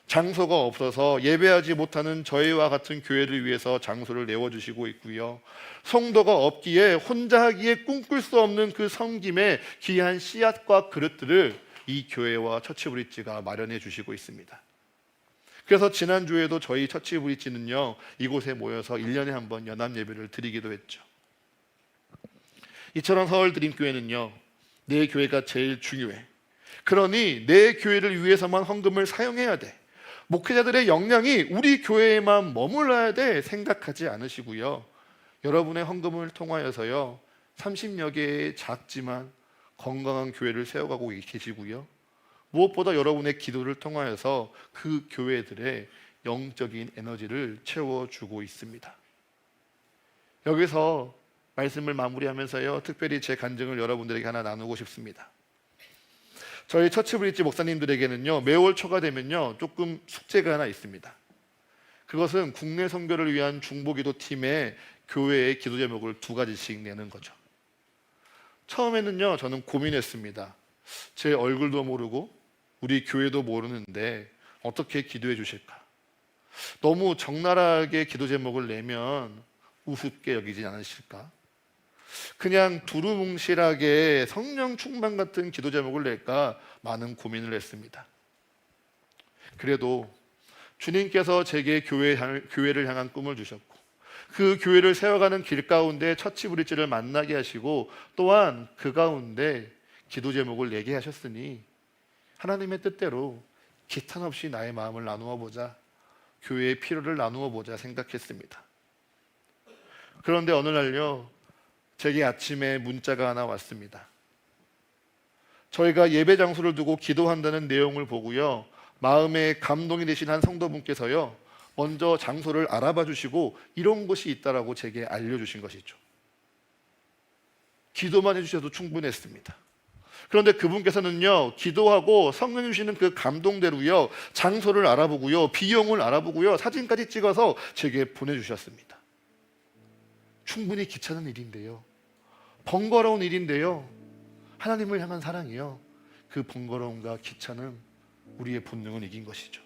장소가 없어서 예배하지 못하는 저희와 같은 교회를 위해서 장소를 내어주시고 있고요, 성도가 없기에 혼자 하기에 꿈꿀 수 없는 그 섬김의 귀한 씨앗과 그릇들을 이 교회와 처치 브릿지가 마련해 주시고 있습니다. 그래서 지난주에도 저희 처치 브릿지는요, 이곳에 모여서 1년에 한 번 연합 예배를 드리기도 했죠. 이처럼 서울 드림교회는요, 내 교회가 제일 중요해. 그러니 내 교회를 위해서만 헌금을 사용해야 돼. 목회자들의 역량이 우리 교회에만 머물러야 돼 생각하지 않으시고요, 여러분의 헌금을 통하여서요, 30여 개의 작지만 건강한 교회를 세워가고 계시고요, 무엇보다 여러분의 기도를 통하여서 그 교회들의 영적인 에너지를 채워주고 있습니다. 여기서 말씀을 마무리하면서요, 특별히 제 간증을 여러분들에게 하나 나누고 싶습니다. 저희 처치 브릿지 목사님들에게는요, 매월 초가 되면요, 조금 숙제가 하나 있습니다. 그것은 국내 선교를 위한 중보기도 팀의 교회의 기도 제목을 2가지씩 내는 거죠. 처음에는요, 저는 고민했습니다. 제 얼굴도 모르고 우리 교회도 모르는데 어떻게 기도해 주실까? 너무 적나라하게 기도 제목을 내면 우습게 여기지 않으실까? 그냥 두루뭉실하게 성령 충만 같은 기도 제목을 낼까 많은 고민을 했습니다. 그래도 주님께서 제게 교회를 향한 꿈을 주셨고, 그 교회를 세워가는 길 가운데 처치 브릿지를 만나게 하시고, 또한 그 가운데 기도 제목을 내게 하셨으니 하나님의 뜻대로 기탄 없이 나의 마음을 나누어 보자, 교회의 필요를 나누어 보자 생각했습니다. 그런데 어느 날요, 제게 아침에 문자가 하나 왔습니다. 저희가 예배 장소를 두고 기도한다는 내용을 보고요, 마음에 감동이 되신 한 성도분께서요, 먼저 장소를 알아봐 주시고 이런 곳이 있다라고 제게 알려주신 것이죠. 기도만 해주셔도 충분했습니다. 그런데 그분께서는요, 기도하고 성령이 주시는 그 감동대로요, 장소를 알아보고요, 비용을 알아보고요, 사진까지 찍어서 제게 보내주셨습니다. 충분히 귀찮은 일인데요, 번거로운 일인데요, 하나님을 향한 사랑이요, 그 번거로움과 귀찮음, 우리의 본능은 이긴 것이죠.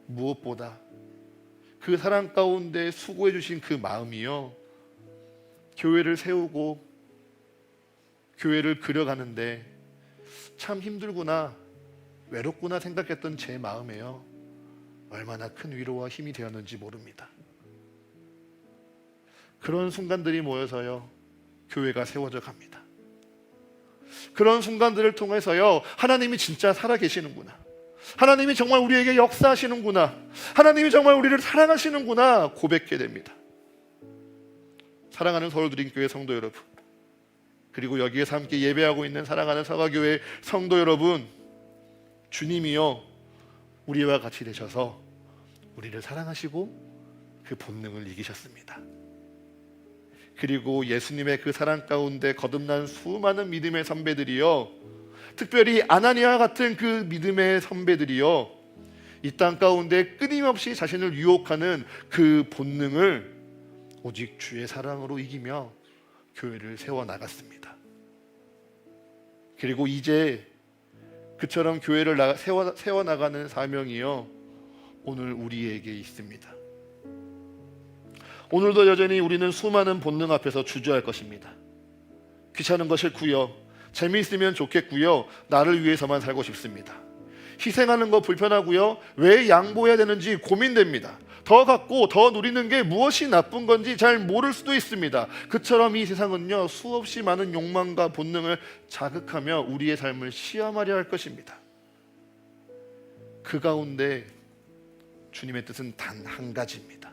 무엇보다 그 사랑 가운데 수고해 주신 그 마음이요, 교회를 세우고 교회를 그려가는데 참 힘들구나, 외롭구나 생각했던 제 마음에요, 얼마나 큰 위로와 힘이 되었는지 모릅니다. 그런 순간들이 모여서요, 교회가 세워져 갑니다. 그런 순간들을 통해서요, 하나님이 진짜 살아계시는구나, 하나님이 정말 우리에게 역사하시는구나, 하나님이 정말 우리를 사랑하시는구나 고백하게 됩니다. 사랑하는 서울드림교회 성도 여러분, 그리고 여기에서 함께 예배하고 있는 사랑하는 사과교회 성도 여러분, 주님이요 우리와 같이 되셔서 우리를 사랑하시고 그 본능을 이기셨습니다. 그리고 예수님의 그 사랑 가운데 거듭난 수많은 믿음의 선배들이요, 특별히 아나니아와 같은 그 믿음의 선배들이요, 이 땅 가운데 끊임없이 자신을 유혹하는 그 본능을 오직 주의 사랑으로 이기며 교회를 세워나갔습니다. 그리고 이제 그처럼 교회를 세워나가는 사명이요, 오늘 우리에게 있습니다. 오늘도 여전히 우리는 수많은 본능 앞에서 주저할 것입니다. 귀찮은 거 싫고요, 재미있으면 좋겠고요, 나를 위해서만 살고 싶습니다. 희생하는 거 불편하고요, 왜 양보해야 되는지 고민됩니다. 더 갖고 더 누리는 게 무엇이 나쁜 건지 잘 모를 수도 있습니다. 그처럼 이 세상은요, 수없이 많은 욕망과 본능을 자극하며 우리의 삶을 시험하려 할 것입니다. 그 가운데 주님의 뜻은 단 한 가지입니다.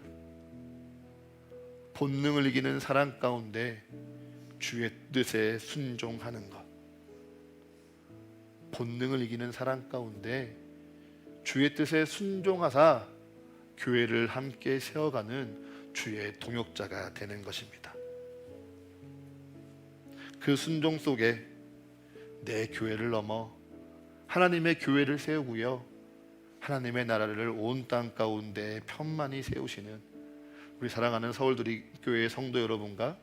본능을 이기는 사랑 가운데 주의 뜻에 순종하는 것. 본능을 이기는 사랑 가운데 주의 뜻에 순종하사 교회를 함께 세워가는 주의 동역자가 되는 것입니다. 그 순종 속에 내 교회를 넘어 하나님의 교회를 세우고요, 하나님의 나라를 온 땅 가운데 편만히 세우시는 우리 사랑하는 서울드림교회 성도 여러분과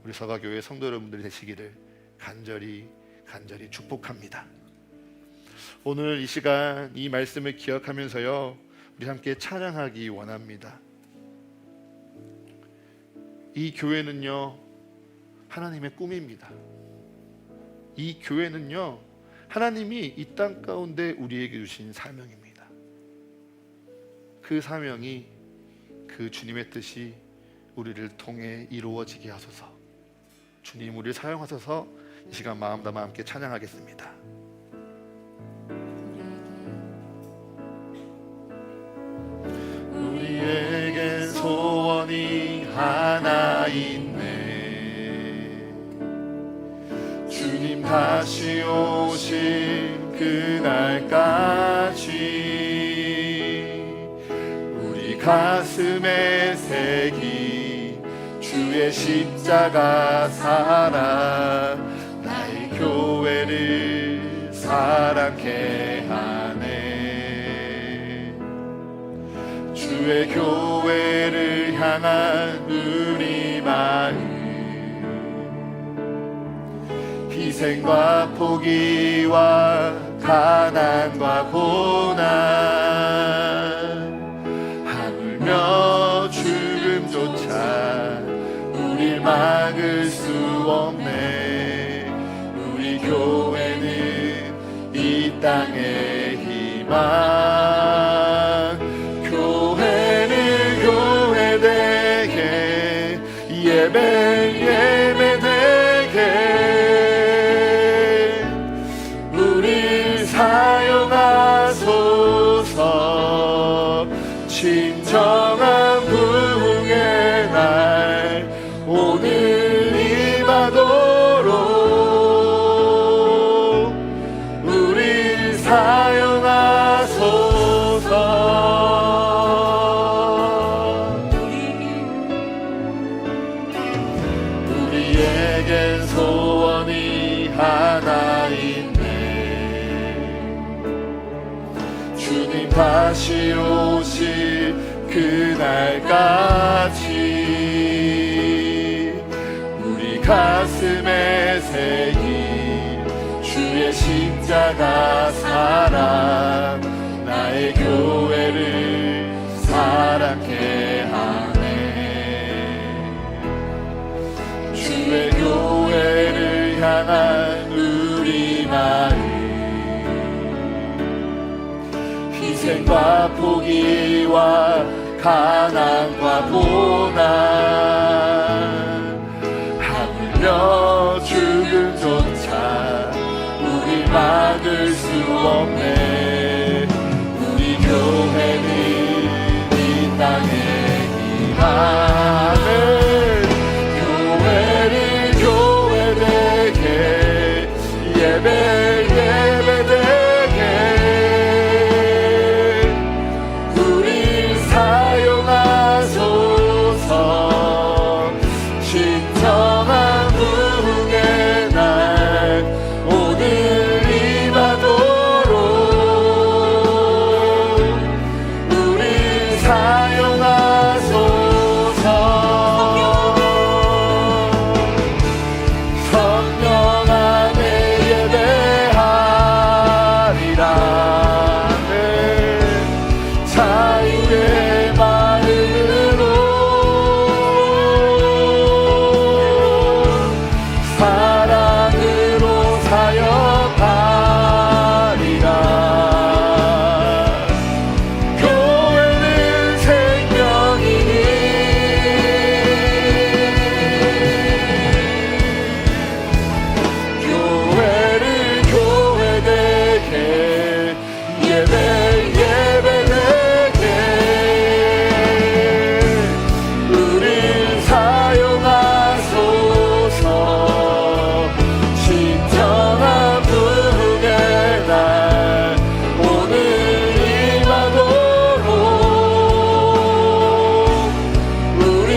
우리 서가교회 성도 여러분들이 되시기를 간절히 축복합니다. 오늘 이 시간 이 말씀을 기억하면서요, 우리 함께 찬양하기 원합니다. 이 교회는요, 하나님의 꿈입니다. 이 교회는요, 하나님이 이 땅 가운데 우리에게 주신 사명입니다. 그 사명이, 그 주님의 뜻이 우리를 통해 이루어지게 하소서. 주님, 우리를 사용하소서. 이 시간 마음 담아 함께 찬양하겠습니다. 우리에겐 소원이 하나 있네. 주님 다시 오실 그날까지 우리 가슴에 새긴 주의 십자가 사랑, 나의 교회를 사랑케 하네. 주의 교회를 향한 우리 마음, 희생과 포기와 가난과 고난, 하물며 죽음조차 우릴 막을 수 없네. 우리 교회는 이 땅의 희망, 교회는 교회되게, 예배되게 우릴 사용하소서. 진정한 부흥의 날 오늘 임하도록 우릴 사용하소서. 우리에겐 소원이 하나 있네. 주님 다시 오실 그날까지 우리 가슴에 새긴 주의 십자가 사랑, 나의 교회를 사랑해 향한 우리 마음, 희생과 포기와 가난과 고난, 하물며 죽음조차 우리 막을 수 없네. 우리 교회는 이 땅에 희망을, 교회를 교회되게, 예배 예배되게 우리 사용하소서. 진정한 부흥의 날 오늘 임하도록 우리 사용하소서. 성령 안에 예배하리라. 네. 자유의 마음으로 사랑으로 사역하리라. 교회는 생명이니 교회를 교회되게, 예배 예배되게 우리 사용하소서. 진정한 부흥의 날 오늘 임하도록 우리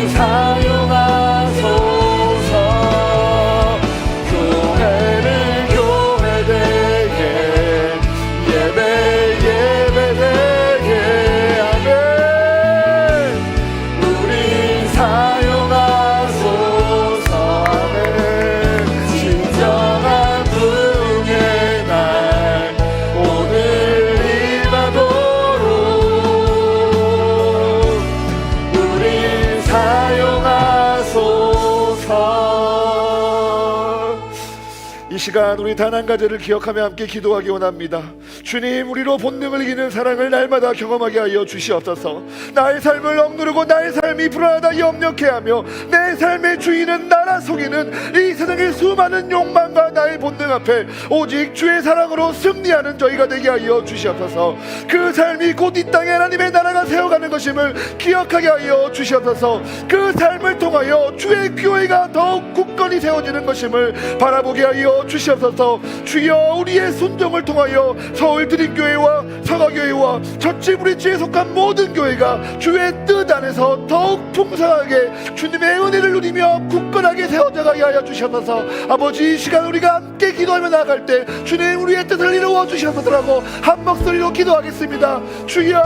사용하소서. 교회를 교회되게, 예배 예배되게 하네. 우리 사용하소서. 하네. 진정한 부흥의 날 오늘 임하도록 우리 사용하소서. 이 시간 우리 단 한 가지를 기억하며 함께 기도하기 원합니다. 주님, 우리로 본능을 이기는 사랑을 날마다 경험하게 하여 주시옵소서. 나의 삶을 억누르고 나의 삶이 불안하다 염려케하며 내 삶의 주인은 나라 속이는 이 세상의 수많은 욕망과 나의 본능 앞에 오직 주의 사랑으로 승리하는 저희가 되게 하여 주시옵소서. 그 삶이 곧 이 땅에 하나님의 나라가 세워가는 것임을 기억하게 하여 주시옵소서. 그 삶을 통하여 주의 교회가 더욱 굳건히 세워지는 것임을 바라보게 하여 주시옵소서. 주여, 우리의 순종을 통하여 서울 드림교회와 서가교회와 첫집 우리주에 속한 모든 교회가 주의 뜻 안에서 더욱 풍성하게 주님의 은혜를 누리며 굳건하게 세워져가게 하여 주시옵소서. 아버지, 이 시간 우리가 함께 기도하며 나아갈 때 주님, 우리의 뜻을 이루어 주시옵소서라고 한 목소리로 기도하겠습니다. 주여,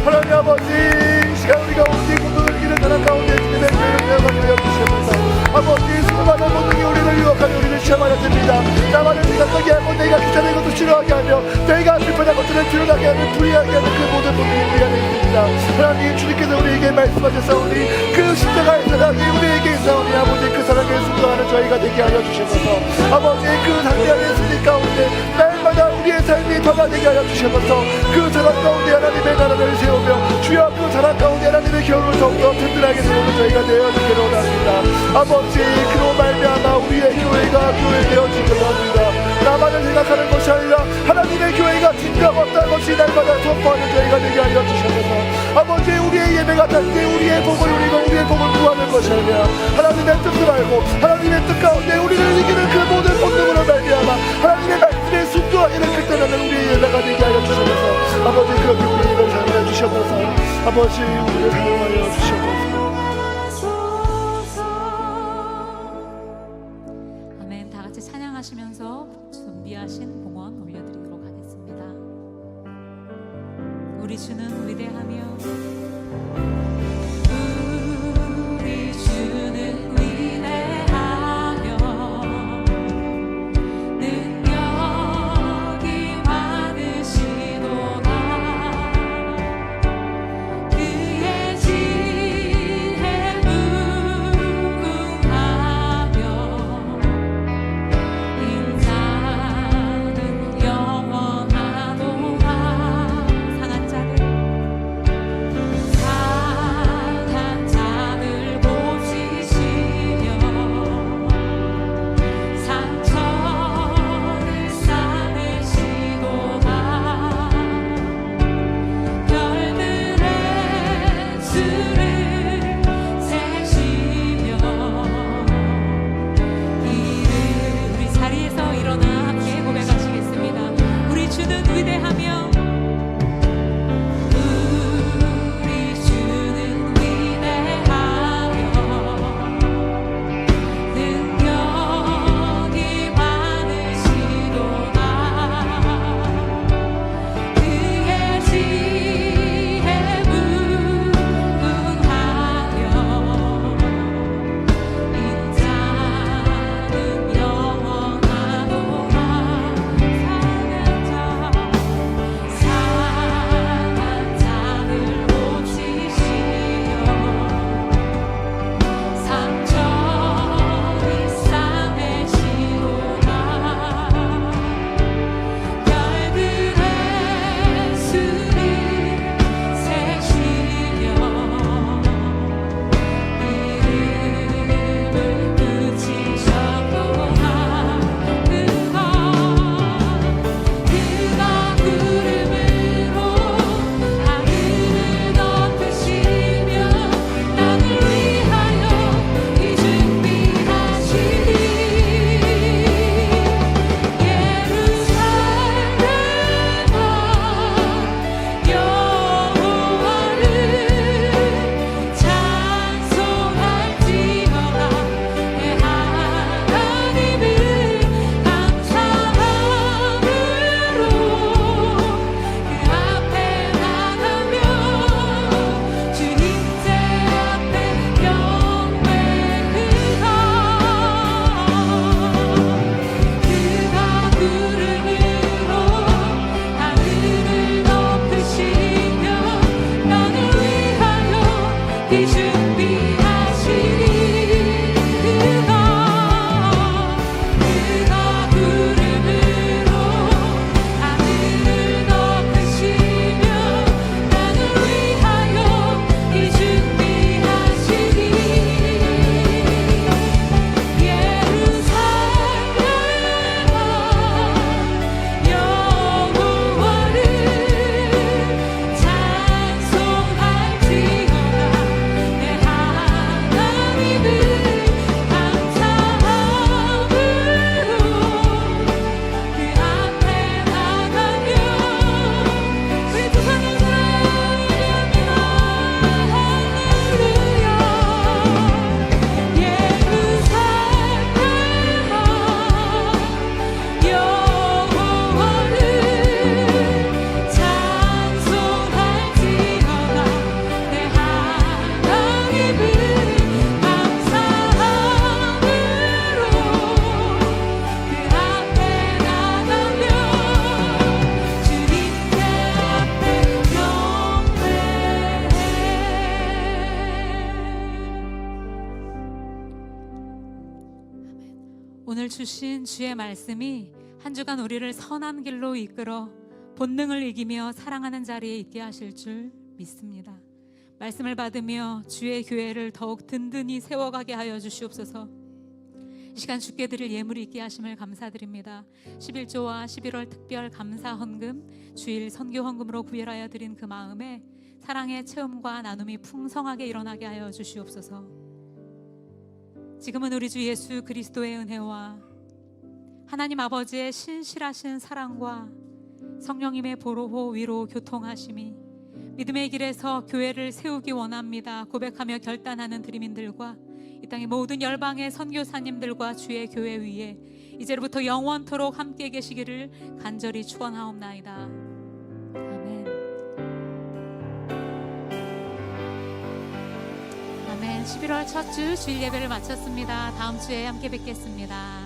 하나님 아버지, 이 시간 우리가 오직 본능을 이기는 나라 가운데 주님의 교회를 세워가게 하여 주시옵소서. 아버지, 수많은 본능이 우리를 유혹하며 우리를 시험하려 듭니다. 나만을 생각하게 하고 내가 귀찮은 것도 싫어하게 하며 내가 불편한 것들을 드러나게 하며 불이하게 하는 그 모든 본능이 우리가 되겠습니다. 하나님, 주님께서 우리에게 말씀하셨사오니 그 십자가의 사랑이 우리에게 있사오니 아버지, 그 사랑에 순종하는 저희가 되게 하여 주시옵소서. 아버지, 그 상대하는 승리 가운데 날마다 우리의 삶이 변화되게 하여 주시옵소서. 그 사랑 가운데 하나님의 나라를 세우며 주여, 그 사랑 가운데 하나님의 겨울을 더욱더 든든하게 세우는 저희가 되어지기를 원합니다. 아버지, 그로 말미암아 우리의 교회가 교회되어지기를 원합니다. 나만을 생각하는 것이 아니라 하나님의 교회가 진정 없다는 것이 날마다 선포하는 저희가 되게 하여 주셔서 아버지, 우리의 예배가 단지 우리의 복을 누리고 우리의 복을 구하는 것이 아니라 하나님의 뜻을 알고 하나님의 뜻 가운데 우리를 이기는 그 모든 본능으로 말미암아 하나님의 말씀에 순종하기를 그때라는 우리의 예배가 되게 하여 주셔서 아버지, 그렇게 우리를 사용하여 주셔서 아버지, 우리를 사용하여 주셔서 아멘. 다 같이 찬양하시면서 준비하신 봉헌 올려드리도록 하겠습니다. 우리 주는 위대하며 우리 주는 위대하며 능력이 많으시도다. 그의 지혜 무궁하며 오늘 주신 주의 말씀이 한 주간 우리를 선한 길로 이끌어 본능을 이기며 사랑하는 자리에 있게 하실 줄 믿습니다. 말씀을 받으며 주의 교회를 더욱 든든히 세워가게 하여 주시옵소서. 이 시간 주께 드릴 예물이 있게 하심을 감사드립니다. 11조와 11월 특별 감사 헌금, 주일 선교 헌금으로 구별하여 드린 그 마음에 사랑의 체험과 나눔이 풍성하게 일어나게 하여 주시옵소서. 지금은 우리 주 예수 그리스도의 은혜와 하나님 아버지의 신실하신 사랑과 성령님의 보호호 위로 교통하심이 믿음의 길에서 교회를 세우기 원합니다 고백하며 결단하는 드림인들과 이 땅의 모든 열방의 선교사님들과 주의 교회 위에 이제로부터 영원토록 함께 계시기를 간절히 축원하옵나이다. 아멘. 아멘. 11월 첫 주 주일 예배를 마쳤습니다. 다음 주에 함께 뵙겠습니다.